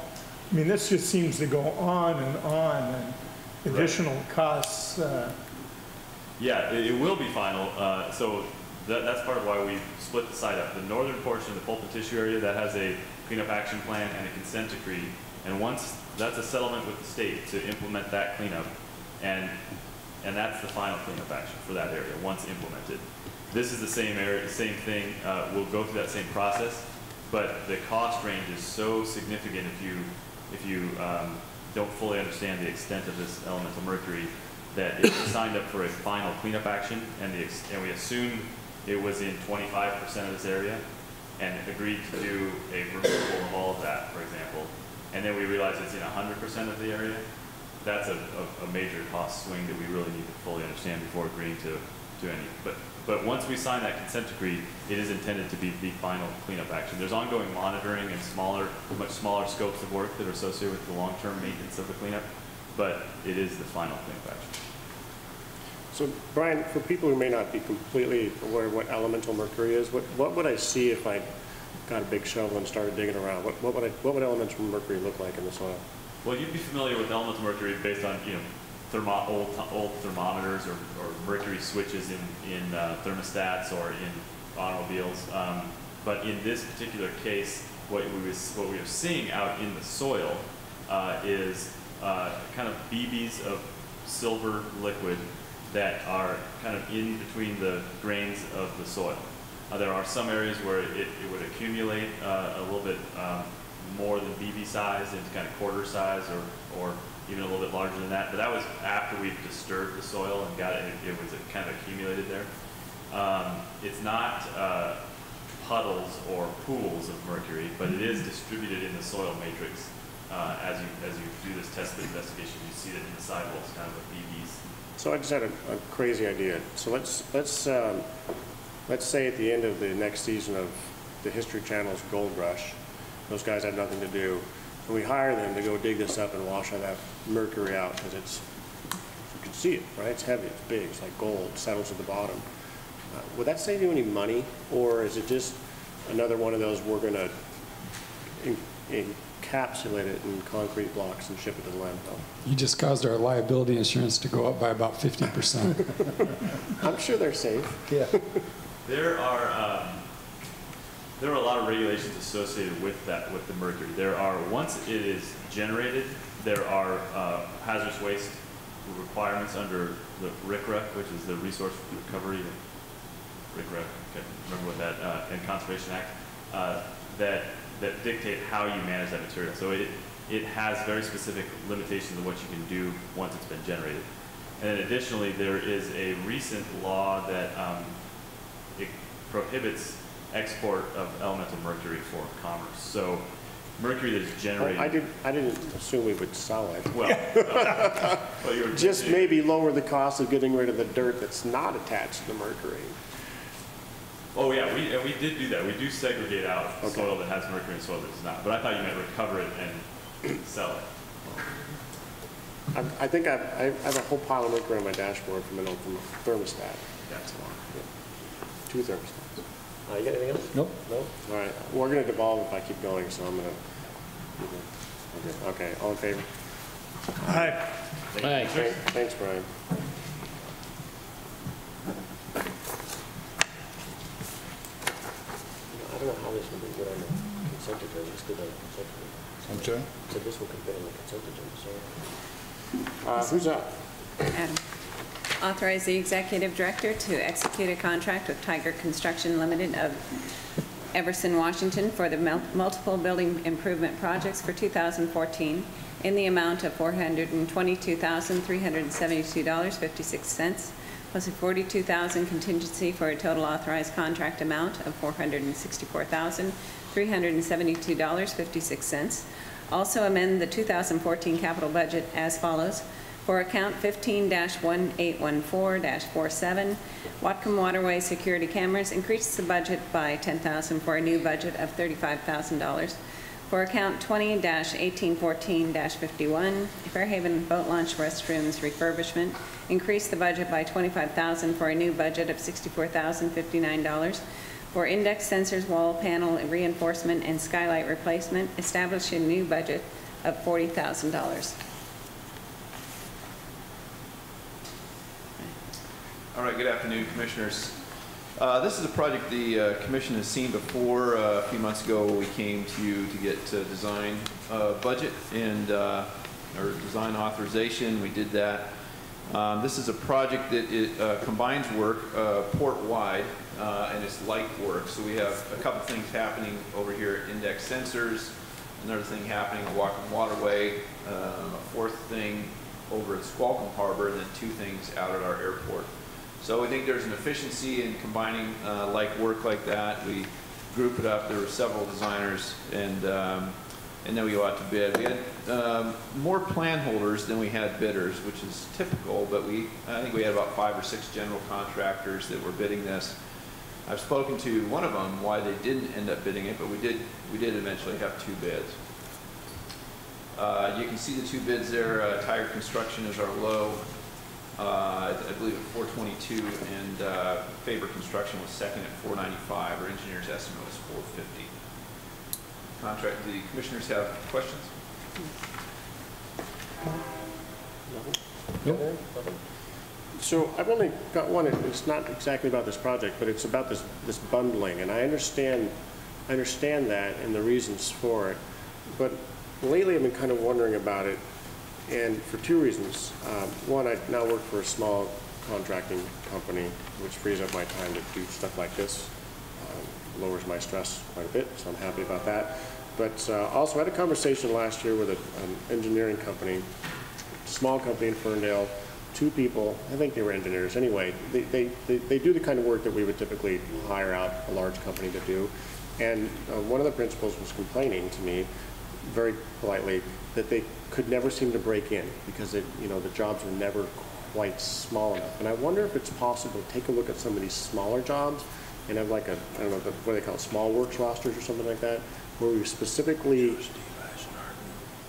Speaker 7: I mean, this just seems to go on, and additional costs.
Speaker 13: Yeah, it will be final. So that's part of why we split the site up. The northern portion of the pulp and tissue area, that has a cleanup action plan and a consent decree. And once that's a settlement with the state to implement that cleanup, and that's the final cleanup action for that area once implemented. This is the same area, the same thing. We'll go through that same process, but the cost range is so significant if you don't fully understand the extent of this elemental mercury that if we signed up for a final cleanup action and we assumed it was in 25% of this area and agreed to do a removal of all of that, for example, and then we realize it's in 100% of the area, that's a major cost swing that we really need to fully understand before agreeing to any. But once we sign that consent decree, it is intended to be the final cleanup action. There's ongoing monitoring and much smaller scopes of work that are associated with the long-term maintenance of the cleanup, but it is the final cleanup action.
Speaker 1: So Brian, for people who may not be completely aware of what elemental mercury is, what would I see if I got a big shovel and started digging around? What would elemental mercury look like in the soil?
Speaker 13: Well, you'd be familiar with elemental mercury based on, you know, old thermometers or mercury switches in thermostats or in automobiles. But in this particular case, what we are seeing out in the soil is kind of BBs of silver liquid that are kind of in between the grains of the soil. There are some areas where it would accumulate a little bit more than BB size into kind of quarter size or even a little bit larger than that. But that was after we've disturbed the soil and got it, it was kind of accumulated there. It's not puddles or pools of mercury, but it is distributed in the soil matrix. As you do this test pit investigation, you see that in the sidewalls, kind of a BBs.
Speaker 1: So I just had a crazy idea. So let's say at the end of the next season of the History Channel's Gold Rush, those guys had nothing to do, and we hire them to go dig this up and wash all that mercury out because you can see it, right? It's heavy, it's big, it's like gold, settles at the bottom. Would that save you any money, or is it just another one of those we're going to encapsulate it in concrete blocks and ship it to the landfill?
Speaker 8: You just caused our liability insurance to go up by about 50%.
Speaker 1: I'm sure they're safe.
Speaker 8: Yeah.
Speaker 13: There are a lot of regulations associated with the mercury. There are, once it is generated, there are hazardous waste requirements under the RCRA, which is the Resource Recovery, RCRA, I can't remember what that, and Conservation Act, that dictate how you manage that material. So it has very specific limitations of what you can do once it's been generated. And then additionally, there is a recent law that it prohibits export of elemental mercury for commerce. So mercury that is generated.
Speaker 1: Well, I didn't assume we would sell it.
Speaker 13: Well, well
Speaker 1: just maybe lower the cost of getting rid of the dirt that's not attached to the mercury.
Speaker 13: Oh yeah, we did do that. We do segregate out soil that has mercury and soil that does not. But I thought you meant recover it and sell it.
Speaker 1: I think I have a whole pile of mercury on my dashboard from a thermostat. That's why. Yeah. 2 thermostats. You got anything else?
Speaker 2: Nope.
Speaker 1: Nope. All right. We're going to devolve if I keep going, so I'm going to. Okay. All in favor?
Speaker 7: Aye.
Speaker 2: Aye.
Speaker 1: Thanks, Brian. I don't know how this will be good on the consent agenda. Let's do the consent agenda.
Speaker 2: I'm sorry?
Speaker 1: So this will fit on the consent agenda. So, who's up?
Speaker 4: Adam. Authorize the executive director to execute a contract with Tiger Construction Limited of Everson, Washington for the multiple building improvement projects for 2014 in the amount of $422,372.56 plus a $42,000 contingency for a total authorized contract amount of $464,372.56. Also amend the 2014 capital budget as follows. For account 15-1814-47, Whatcom Waterway Security Cameras, increase the budget by $10,000 for a new budget of $35,000. For account 20-1814-51, Fairhaven Boat Launch Restrooms refurbishment, increase the budget by $25,000 for a new budget of $64,059. For index sensors, wall panel reinforcement, and skylight replacement, establish a new budget of $40,000.
Speaker 14: All right, good afternoon, Commissioners. This is a project the Commission has seen before. A few months ago, we came to you to get design budget and or design authorization. We did that. This is a project that combines work port-wide and it's light work. So we have a couple things happening over here at Index Sensors, another thing happening at Whatcom Waterway, a fourth thing over at Squalcombe Harbor, and then 2 things out at our airport. So we think there's an efficiency in combining like work like that. We group it up. There were several designers, and then we go out to bid. We had more plan holders than we had bidders, which is typical, but I think we had about 5 or 6 general contractors that were bidding this. I've spoken to one of them why they didn't end up bidding it, but we did eventually have 2 bids. You can see the 2 bids there. Tiger Construction is our low. I believe at 422, and Faber Construction was second at 495. Our engineer's estimate was 450. Contract. The Commissioners have questions?
Speaker 1: Nothing? So I've only got one. It's not exactly about this project, but it's about this bundling, and I understand that and the reasons for it. But lately, I've been kind of wondering about it, and for two reasons. One, I now work for a small contracting company, which frees up my time to do stuff like this. Lowers my stress quite a bit, so I'm happy about that. But also, I had a conversation last year with an engineering company, small company in Ferndale. Two people, I think they were engineers. Anyway, they do the kind of work that we would typically hire out a large company to do. And one of the principals was complaining to me very politely that they could never seem to break in because the jobs were never quite small enough. And I wonder if it's possible to take a look at some of these smaller jobs and have like I don't know, what they call it, small works rosters or something like that, where we specifically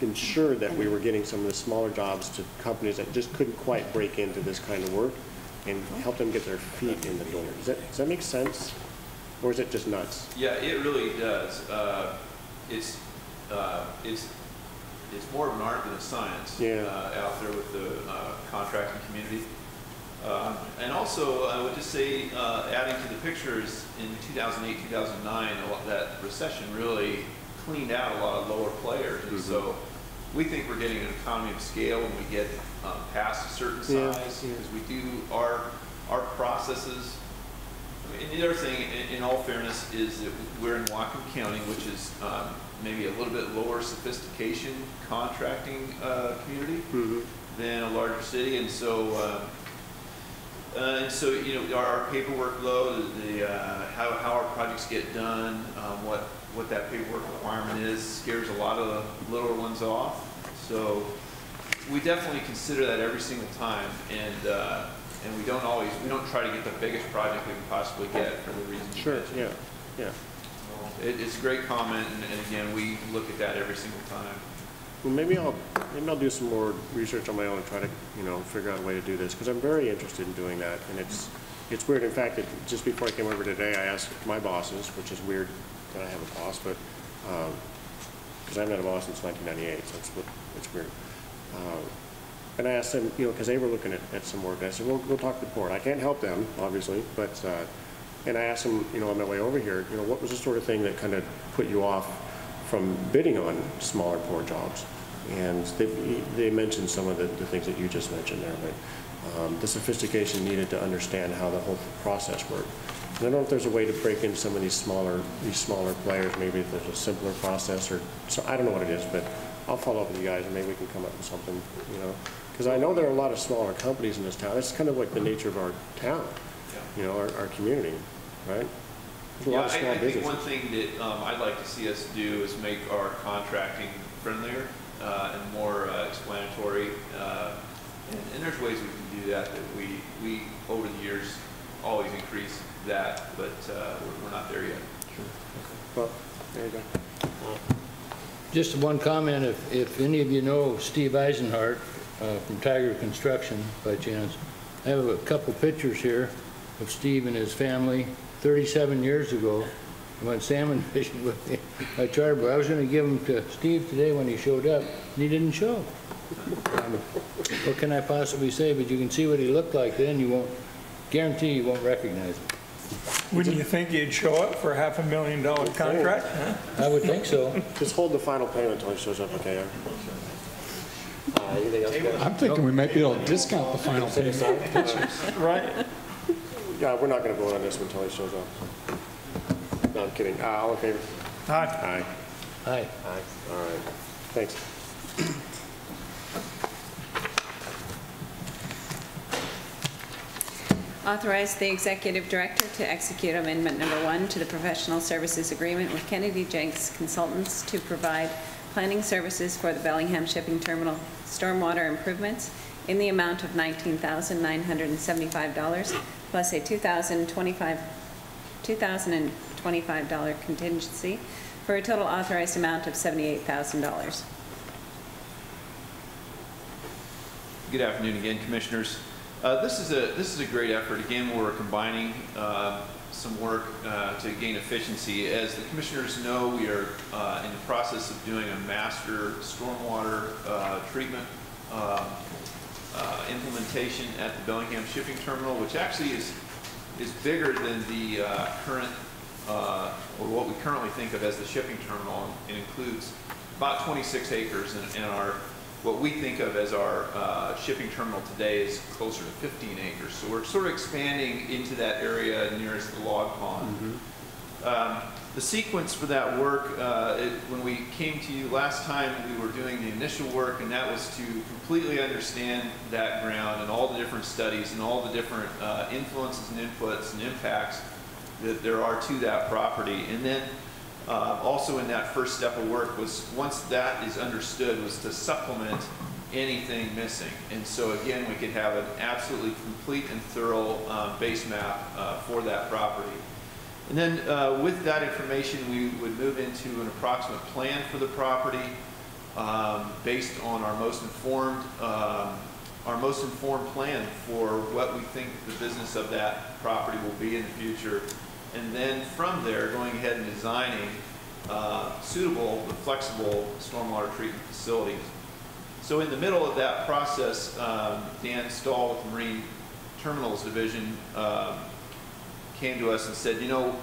Speaker 1: ensured that we were getting some of the smaller jobs to companies that just couldn't quite break into this kind of work and help them get their feet in the door. Does that make sense? Or is it just nuts?
Speaker 14: Yeah, it really does. It's more of an art than a science out there with the contracting community. And also, I would just say, adding to the pictures, in 2008, 2009, that recession really cleaned out a lot of lower players. And so we think we're getting an economy of scale when we get past a certain size, because we do our processes. And the other thing, in all fairness, is that we're in Whatcom County, which is maybe a little bit lower sophistication contracting community than a larger city, and so our paperwork load, how our projects get done, what that paperwork requirement is, scares a lot of the littler ones off. So we definitely consider that every single time, and we don't try to get the biggest project we can possibly get for the reasons you mentioned.
Speaker 1: Yeah.
Speaker 14: It's a great comment, and again, we look at that every single time.
Speaker 1: Well, maybe I'll do some more research on my own and try to figure out a way to do this, because I'm very interested in doing that. And it's weird. In fact, just before I came over today, I asked my bosses, which is weird that I have a boss, but because I haven't had a boss since 1998, so it's weird. And I asked them, because they were looking at some work. I said, well, go talk to the board. I can't help them, obviously, but and I asked them, on my way over here, what was the sort of thing that kind of put you off from bidding on smaller port jobs? And they mentioned some of the things that you just mentioned there, but the sophistication needed to understand how the whole process worked. And I don't know if there's a way to break in some of these smaller players. Maybe if there's a simpler process, or so I don't know what it is, but I'll follow up with you guys and maybe we can come up with something, because I know there are a lot of smaller companies in this town. It's kind of like the nature of our town, our community, right? There's a lot of small
Speaker 14: I think
Speaker 1: businesses.
Speaker 14: one thing that I'd like to see us do is make our contracting friendlier and more explanatory. And there's ways we can do that we over the years always increase that, but we're not there yet.
Speaker 1: Sure. Okay. Well, there you go.
Speaker 2: Just one comment, if any of you know Steve Eisenhart from Tiger Construction by chance, I have a couple pictures here of Steve and his family 37 years ago. I went salmon fishing with my charter boat. I was going to give them to Steve today when he showed up, and he didn't show. What can I possibly say? But you can see what he looked like then. You won't, guarantee you won't recognize him.
Speaker 7: Wouldn't you think he'd show up for a $500,000 contract? Huh?
Speaker 2: I would think so.
Speaker 1: Just hold the final payment until he shows up, okay? Anything else?
Speaker 8: I'm thinking we might be able to discount the final payment.
Speaker 7: Right.
Speaker 1: Yeah, we're not going to vote on this one until he shows up. No, I'm kidding. All in favor?
Speaker 7: Aye.
Speaker 1: Aye.
Speaker 2: Aye.
Speaker 1: Aye. All right. Thanks.
Speaker 4: Authorize the executive director to execute amendment number 1 to the professional services agreement with Kennedy Jenks Consultants to provide planning services for the Bellingham Shipping Terminal stormwater improvements in the amount of $19,975 plus a $2,025 contingency for a total authorized amount of $78,000.
Speaker 14: Good afternoon again, Commissioners. This is a great effort. Again, we're combining some work to gain efficiency. As the Commissioners know, we are in the process of doing a master stormwater treatment implementation at the Bellingham shipping terminal, which actually is bigger than the current, or what we currently think of as the shipping terminal. It includes about 26 acres, and what we think of as our shipping terminal today is closer to 15 acres. So we're sort of expanding into that area nearest the log pond. The sequence for that work, when we came to you last time, we were doing the initial work, and that was to completely understand that ground and all the different studies and all the different influences and inputs and impacts that there are to that property. And then also in that first step of work was, once that is understood, was to supplement anything missing. And so again, we could have an absolutely complete and thorough base map for that property. And then with that information, we would move into an approximate plan for the property based on our most informed plan for what we think the business of that property will be in the future. And then from there, going ahead and designing suitable but flexible stormwater treatment facilities. So in the middle of that process, Dan Stahl with the Marine Terminals Division came to us and said, you know,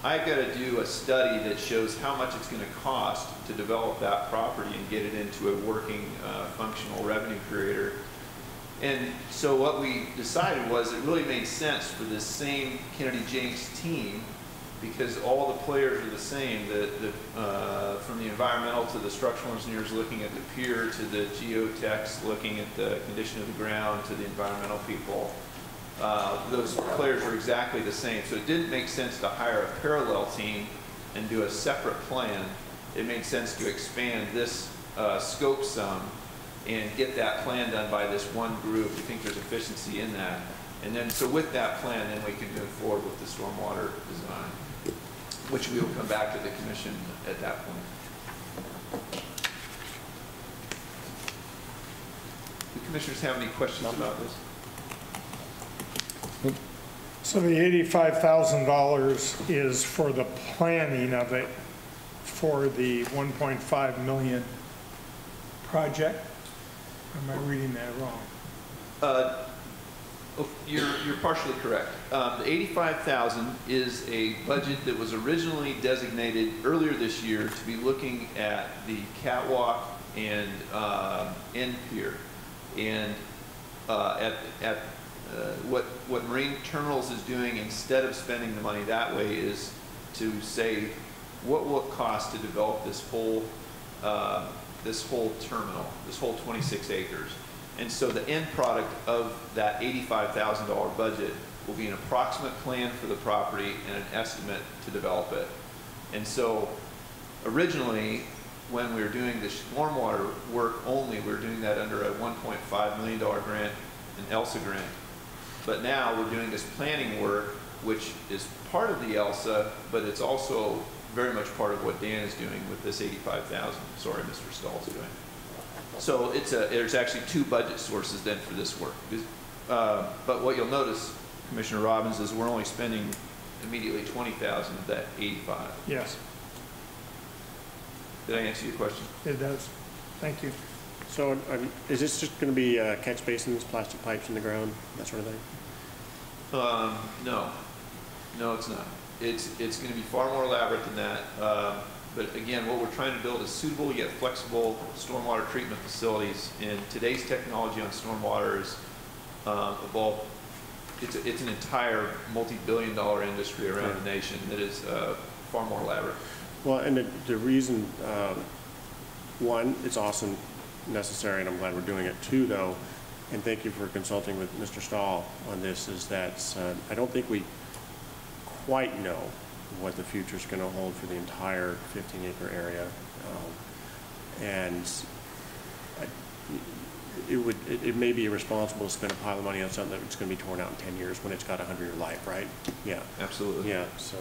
Speaker 14: I've got to do a study that shows how much it's going to cost to develop that property and get it into a working, functional revenue creator. And so what we decided was it really made sense for this same Kennedy Jenks team, because all the players are the same, from the environmental to the structural engineers looking at the pier, to the geotechs looking at the condition of the ground, to the environmental people. Those players were exactly the same. So it didn't make sense to hire a parallel team and do a separate plan. It made sense to expand this scope some and get that plan done by this one group. We think there's efficiency in that. And then, so with that plan, then we can move forward with the stormwater design, which we will come back to the commission at that point. Do commissioners have any questions about this?
Speaker 7: So the $85,000 is for the planning of it for the 1.5 million project? Am I reading that wrong?
Speaker 14: You're partially correct. The $85,000 is a budget that was originally designated earlier this year to be looking at the catwalk and end pier. And what Marine Terminals is doing, instead of spending the money that way, is to say, what will it cost to develop this whole terminal, this whole 26 acres? And so the end product of that $85,000 budget will be an approximate plan for the property and an estimate to develop it. And so originally, when we were doing the stormwater work only, we were doing that under a $1.5 million grant, an ELSA grant. But now we're doing this planning work, which is part of the ELSA, but it's also very much part of what Dan is doing with this $85,000. Sorry, Mr. Stahl's doing. So there's actually two budget sources then for this work. But what you'll notice, Commissioner Robbins, is we're only spending immediately $20,000 of that $85,000.
Speaker 7: Yes.
Speaker 14: Did I answer your question?
Speaker 7: It does. Thank you.
Speaker 1: So is this just going to be catch basins, plastic pipes in the ground, that sort of thing?
Speaker 14: No. No, it's not. It's going to be far more elaborate than that. But again, what we're trying to build is suitable yet flexible stormwater treatment facilities. And today's technology on stormwater is evolved. It's an entire multi-billion-dollar industry around the nation that is far more elaborate.
Speaker 1: Well, and the reason, one, it's awesome, necessary, and I'm glad we're doing it. Two, though, and thank you for consulting with Mr. Stahl on this, is that I don't think we quite know what the future is going to hold for the entire 15-acre area. And it may be irresponsible to spend a pile of money on something that's going to be torn out in 10 years when it's got a 100-year life, right? Yeah.
Speaker 14: Absolutely.
Speaker 1: Yeah. So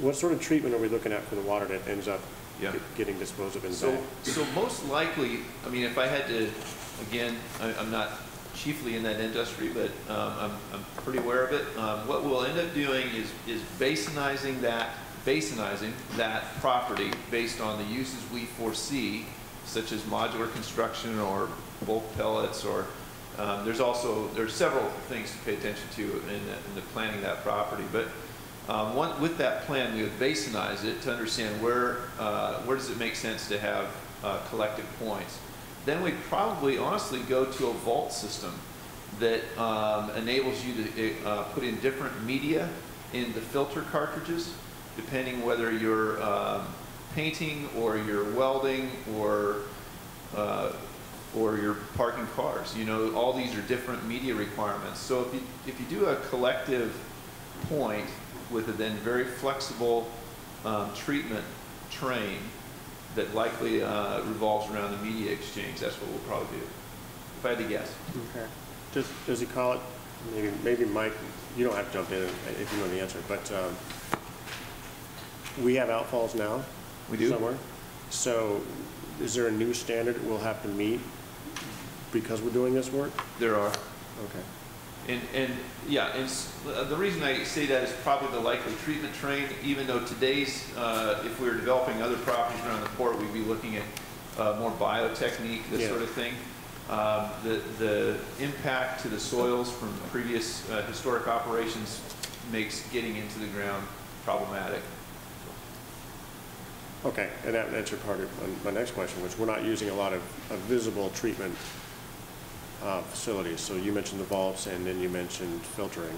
Speaker 1: what sort of treatment are we looking at for the water that ends up getting disposed of in the
Speaker 14: So most likely, I mean, if I had to, again, I'm not chiefly in that industry, but I'm pretty aware of it. What we'll end up doing is basonizing that property based on the uses we foresee such as modular construction or bulk pellets, or there's several things to pay attention to in the planning that property. But with that plan, we would basinize it to understand where does it make sense to have collective points. Then we'd probably honestly go to a vault system that enables you to put in different media in the filter cartridges, depending whether you're painting or you're welding or you're parking cars. You know, all these are different media requirements. So if you do a collective point with a then very flexible treatment train that likely revolves around the media exchange, that's what we'll probably do, if I had to guess.
Speaker 1: Okay. Does he call it, maybe Mike, you don't have to jump in if you know the answer, but we have outfalls now?
Speaker 14: We do.
Speaker 1: Somewhere? So is there a new standard we'll have to meet because we're doing this work?
Speaker 14: There are.
Speaker 1: Okay.
Speaker 14: And the reason I say that is probably the likely treatment train, even though today's, if we were developing other properties around the port, we'd be looking at more biotechnique, this sort of thing. The impact to the soils from previous historic operations makes getting into the ground problematic.
Speaker 1: Okay, and that answered part of my next question, which we're not using a lot of visible treatment facilities. So you mentioned the vaults, and then you mentioned filtering.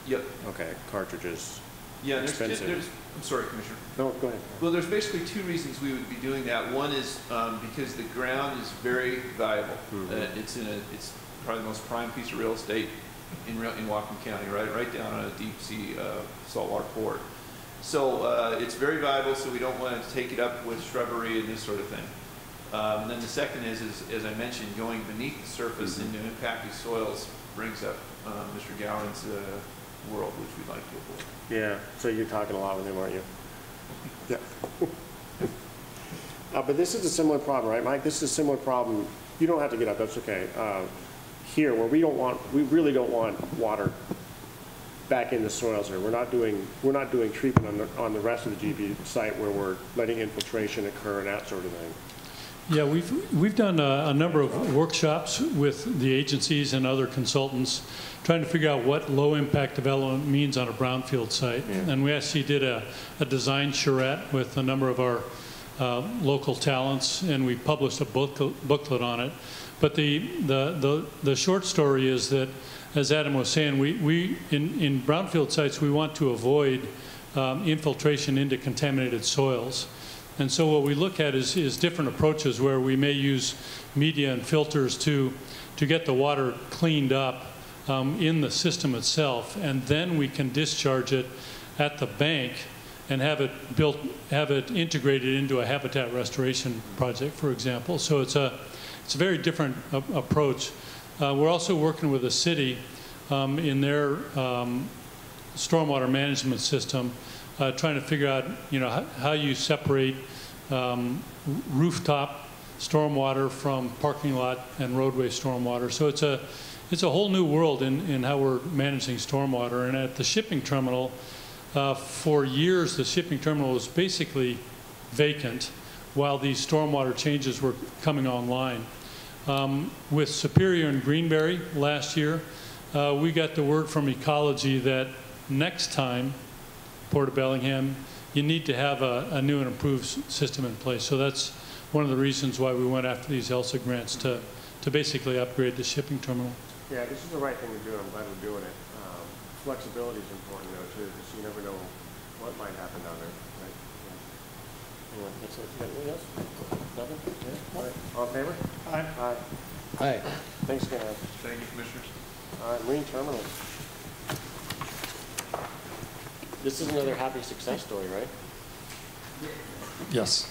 Speaker 14: Yep.
Speaker 1: Okay, cartridges.
Speaker 14: Yeah, I'm sorry, Commissioner.
Speaker 1: No, go ahead.
Speaker 14: Well, there's basically two reasons we would be doing that. One is because the ground is very valuable. Mm-hmm. It's probably the most prime piece of real estate in Whatcom County, right down on a deep sea saltwater port. So it's very valuable, so we don't want to take it up with shrubbery and this sort of thing. And then the second is, as I mentioned, going beneath the surface into impacted soils brings up Mr. Gowron's world, which we'd like to avoid.
Speaker 1: Yeah, so you're talking a lot with him, aren't you? Yeah. But this is a similar problem, right, Mike? This is a similar problem. You don't have to get up, that's okay. Here, where we really don't want water back in the soils here. We're not doing treatment on the rest of the GP site where we're letting infiltration occur and that sort of thing.
Speaker 12: Yeah, we've done a number of workshops with the agencies and other consultants trying to figure out what low impact development means on a brownfield site. Yeah. And we actually did a design charrette with a number of our local talents, and we published a booklet on it. But the short story is that, as Adam was saying, in brownfield sites, we want to avoid infiltration into contaminated soils. And so what we look at is different approaches where we may use media and filters to get the water cleaned up in the system itself, and then we can discharge it at the bank and have it integrated into a habitat restoration project, for example. So it's a very different approach. We're also working with the city in their stormwater management system, trying to figure out, how you separate rooftop stormwater from parking lot and roadway stormwater. So it's a whole new world in how we're managing stormwater. And at the shipping terminal, for years, the shipping terminal was basically vacant while these stormwater changes were coming online. With Superior and Greenberry last year, we got the word from ecology that next time, Port of Bellingham, you need to have a new and improved system in place. So that's one of the reasons why we went after these ELSA grants to basically upgrade the shipping terminal.
Speaker 1: Yeah, this is the right thing to do. I'm glad we're doing it. Flexibility is important, though, too, because you never know what might happen down there. Right? Yeah. Anyone, that's it. Anything else? Nothing? Yeah. All right. All in favor?
Speaker 7: Aye.
Speaker 1: Aye.
Speaker 2: Aye.
Speaker 1: Thanks again, Ed.
Speaker 14: Thank you, Commissioners.
Speaker 1: All right, Marine Terminal. This is another happy success story, right?
Speaker 8: Yes.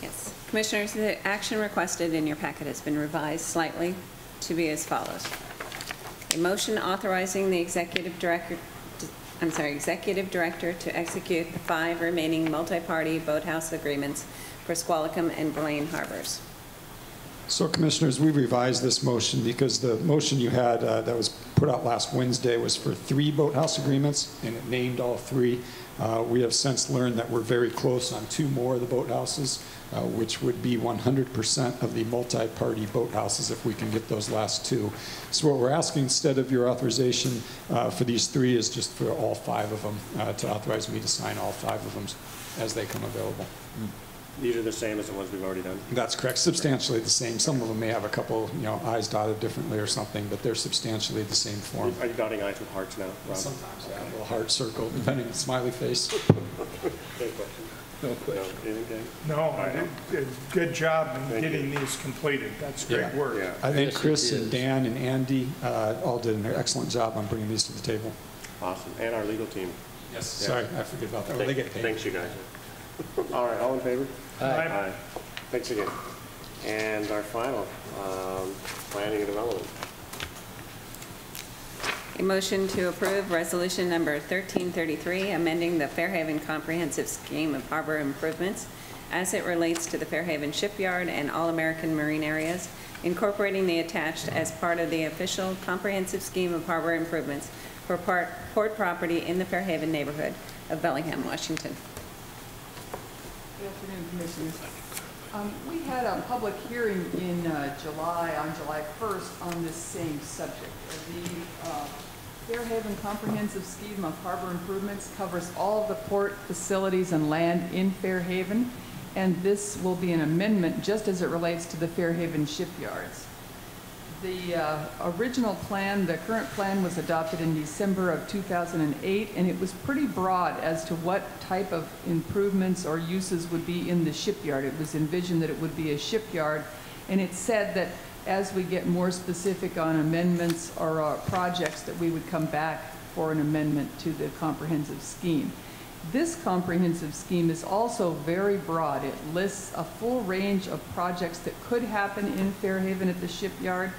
Speaker 4: Yes. Commissioners, the action requested in your packet has been revised slightly to be as follows. A motion authorizing the executive director to execute the 5 remaining multi-party boathouse agreements for Squalicum and Blaine harbors.
Speaker 8: So Commissioners, we revised this motion because the motion you had that was put out last Wednesday was for 3 boathouse agreements, and it named all 3. We have since learned that we're very close on 2 more of the boathouses, which would be 100% of the multi-party boathouses if we can get those last 2. So what we're asking instead of your authorization for these 3 is just for all 5 of them, to authorize me to sign all 5 of them as they come available.
Speaker 1: These are the same as the ones we've already done?
Speaker 8: That's correct, substantially the same. Some of them may have a couple, I's dotted differently or something, but they're substantially the same form.
Speaker 1: Are you dotting I's with hearts now, Rob?
Speaker 8: Sometimes, yeah, a little heart circle, depending on the smiley face.
Speaker 1: No question.
Speaker 2: No question.
Speaker 1: No, anything?
Speaker 7: No, good job in getting these completed. That's great work.
Speaker 1: Yeah.
Speaker 8: I think
Speaker 2: Yes, it
Speaker 8: Chris and
Speaker 2: is.
Speaker 8: Dan and Andy all did an excellent job on bringing these to the table.
Speaker 1: Awesome. And our legal team.
Speaker 8: Yes. Sorry, I forget about that. Well, they get paid.
Speaker 1: Thanks, you guys. All right, all in favor?
Speaker 2: Aye.
Speaker 1: Thanks again. And our final, planning and development.
Speaker 4: A motion to approve resolution number 1333, amending the Fairhaven Comprehensive Scheme of Harbor Improvements as it relates to the Fairhaven Shipyard and All-American Marine Areas, incorporating the attached as part of the official comprehensive scheme of harbor improvements for port property in the Fairhaven neighborhood of Bellingham, Washington.
Speaker 15: Good afternoon, Commissioners. We had a public hearing in July, on July 1st, on this same subject. The Fairhaven Comprehensive Scheme of Harbor Improvements covers all of the port facilities and land in Fairhaven, and this will be an amendment just as it relates to the Fairhaven shipyards. The original plan, the current plan, was adopted in December of 2008, and it was pretty broad as to what type of improvements or uses would be in the shipyard. It was envisioned that it would be a shipyard, and it said that as we get more specific on amendments or projects, that we would come back for an amendment to the comprehensive scheme. This comprehensive scheme is also very broad. It lists a full range of projects that could happen in Fairhaven at the shipyard,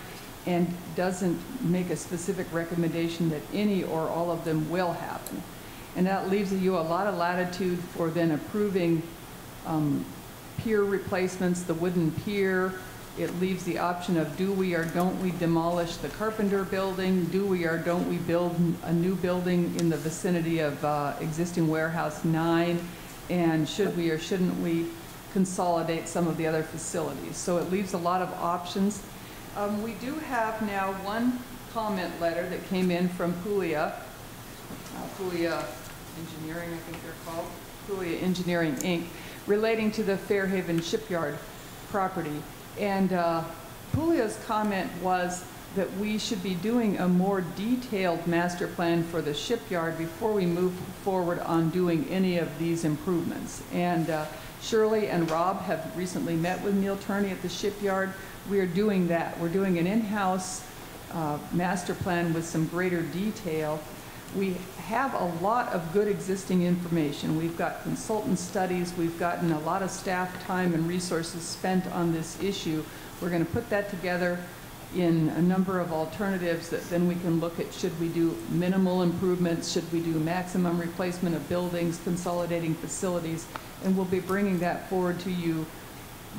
Speaker 15: and doesn't make a specific recommendation that any or all of them will happen. And that leaves you a lot of latitude for then approving pier replacements, the wooden pier. It leaves the option of do we or don't we demolish the Carpenter building, do we or don't we build a new building in the vicinity of existing Warehouse 9, and should we or shouldn't we consolidate some of the other facilities. So it leaves a lot of options. We do have now one comment letter that came in from Puglia Engineering, I think they're called, Puglia Engineering, Inc., relating to the Fairhaven shipyard property. And Puglia's comment was that we should be doing a more detailed master plan for the shipyard before we move forward on doing any of these improvements. And Shirley and Rob have recently met with Neil Turney at the shipyard. We are doing that. We're doing an in-house master plan with some greater detail. We have a lot of good existing information. We've got consultant studies. We've gotten a lot of staff time and resources spent on this issue. We're going to put that together in a number of alternatives that then we can look at, should we do minimal improvements, should we do maximum replacement of buildings, consolidating facilities, and we'll be bringing that forward to you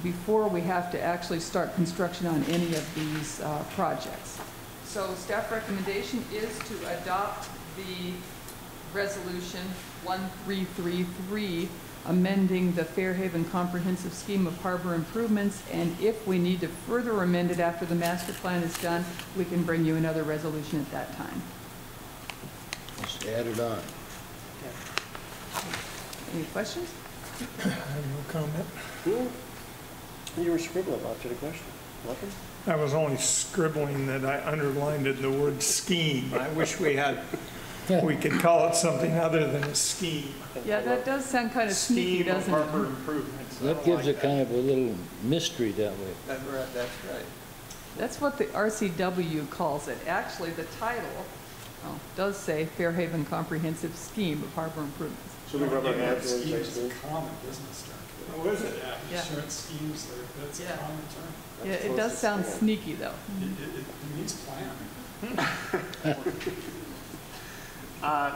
Speaker 15: before we have to actually start construction on any of these projects. So staff recommendation is to adopt the resolution 1333, amending the Fairhaven Comprehensive Scheme of Harbor Improvements, and if we need to further amend it after the master plan is done, we can bring you another resolution at that time.
Speaker 2: Just add it on.
Speaker 15: Any questions?
Speaker 7: I have no comment.
Speaker 1: You were scribbling about you, the question. Nothing?
Speaker 7: I was only scribbling that I underlined in the word scheme. I wish we could call it something other than a scheme.
Speaker 15: Yeah, that does sound kind of sneaky,
Speaker 7: Scheme of
Speaker 15: doesn't
Speaker 7: harbor
Speaker 15: it?
Speaker 7: improvements.
Speaker 2: That gives it kind of a little mystery that way.
Speaker 14: That's right.
Speaker 15: That's what the RCW calls it. Actually, the title does say Fairhaven Comprehensive Scheme of Harbor Improvements.
Speaker 1: So we rub our hands in
Speaker 8: Scheme
Speaker 1: and
Speaker 8: is
Speaker 1: say
Speaker 8: a common business term.
Speaker 7: Oh, is it?
Speaker 15: Yeah.
Speaker 8: Insurance schemes, that's a
Speaker 15: Yeah.
Speaker 8: common term.
Speaker 15: Yeah, it does sound sneaky, though.
Speaker 8: It needs planning.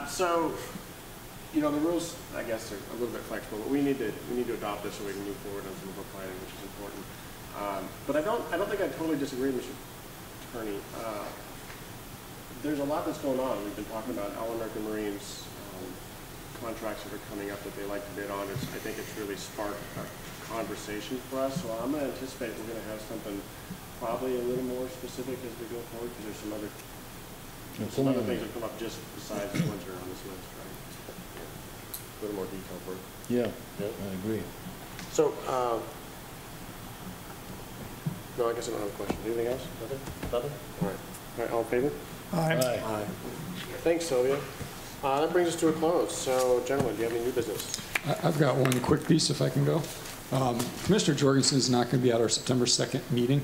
Speaker 1: So, the rules, I guess, are a little bit flexible, but we need to adopt this so we can move forward on some of our planning, which is important. But I don't think I totally disagree, Mr. Attorney. There's a lot that's going on. We've been talking about All American Marines contracts that are coming up that they like to bid on. I think it's really sparked a conversation for us. So I'm going to anticipate we're going to have something probably a little more specific as we go forward, because there's some other things that come up just besides the ones that are on this list, right? Yeah. A little more detail for it.
Speaker 2: Yeah, I agree.
Speaker 1: So, no, I guess I don't have a question. Anything else? Nothing? Nothing? All right. All right, all in favor?
Speaker 7: Aye.
Speaker 1: Aye. Thanks, Sylvia. That brings us to a close. So, gentlemen, do you have any new business?
Speaker 8: I've got one quick piece if I can go. Commissioner Jorgensen is not going to be at our September 2nd meeting.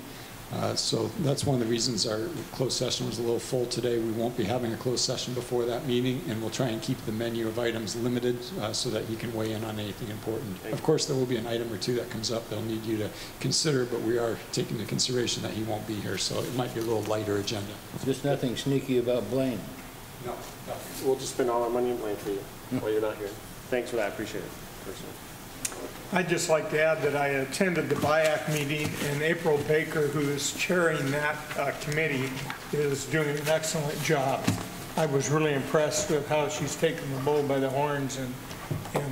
Speaker 8: So that's one of the reasons our closed session was a little full today. We won't be having a closed session before that meeting, and we'll try and keep the menu of items limited so that he can weigh in on anything important. Of course, there will be an item or two that comes up they'll need you to consider, but we are taking into consideration that he won't be here, so it might be a little lighter agenda.
Speaker 2: Just nothing sneaky about Blaine.
Speaker 8: No, nothing.
Speaker 1: We'll just spend all our money in Blaine for you while you're not here. Thanks for that. I appreciate it, personally.
Speaker 7: I'd just like to add that I attended the BIAC meeting, and April Baker, who is chairing that committee, is doing an excellent job. I was really impressed with how she's taken the bull by the horns, and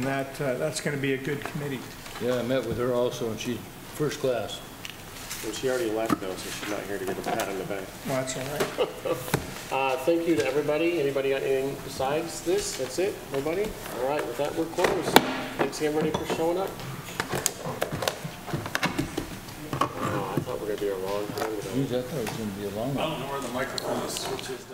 Speaker 7: that's going to be a good committee.
Speaker 2: Yeah, I met with her also, and she's first class.
Speaker 1: And she already left, though, so she's not here to get a pat on the back.
Speaker 7: Well, that's all right.
Speaker 1: Thank you to everybody. Anybody got anything besides this? That's it? Nobody? All right, with that, we're closed. Thanks, everybody, for showing up. Oh, I thought we were going to be a long time today.
Speaker 2: Geez, I thought it was going to be a long one.
Speaker 16: I don't know where the microphone is switches.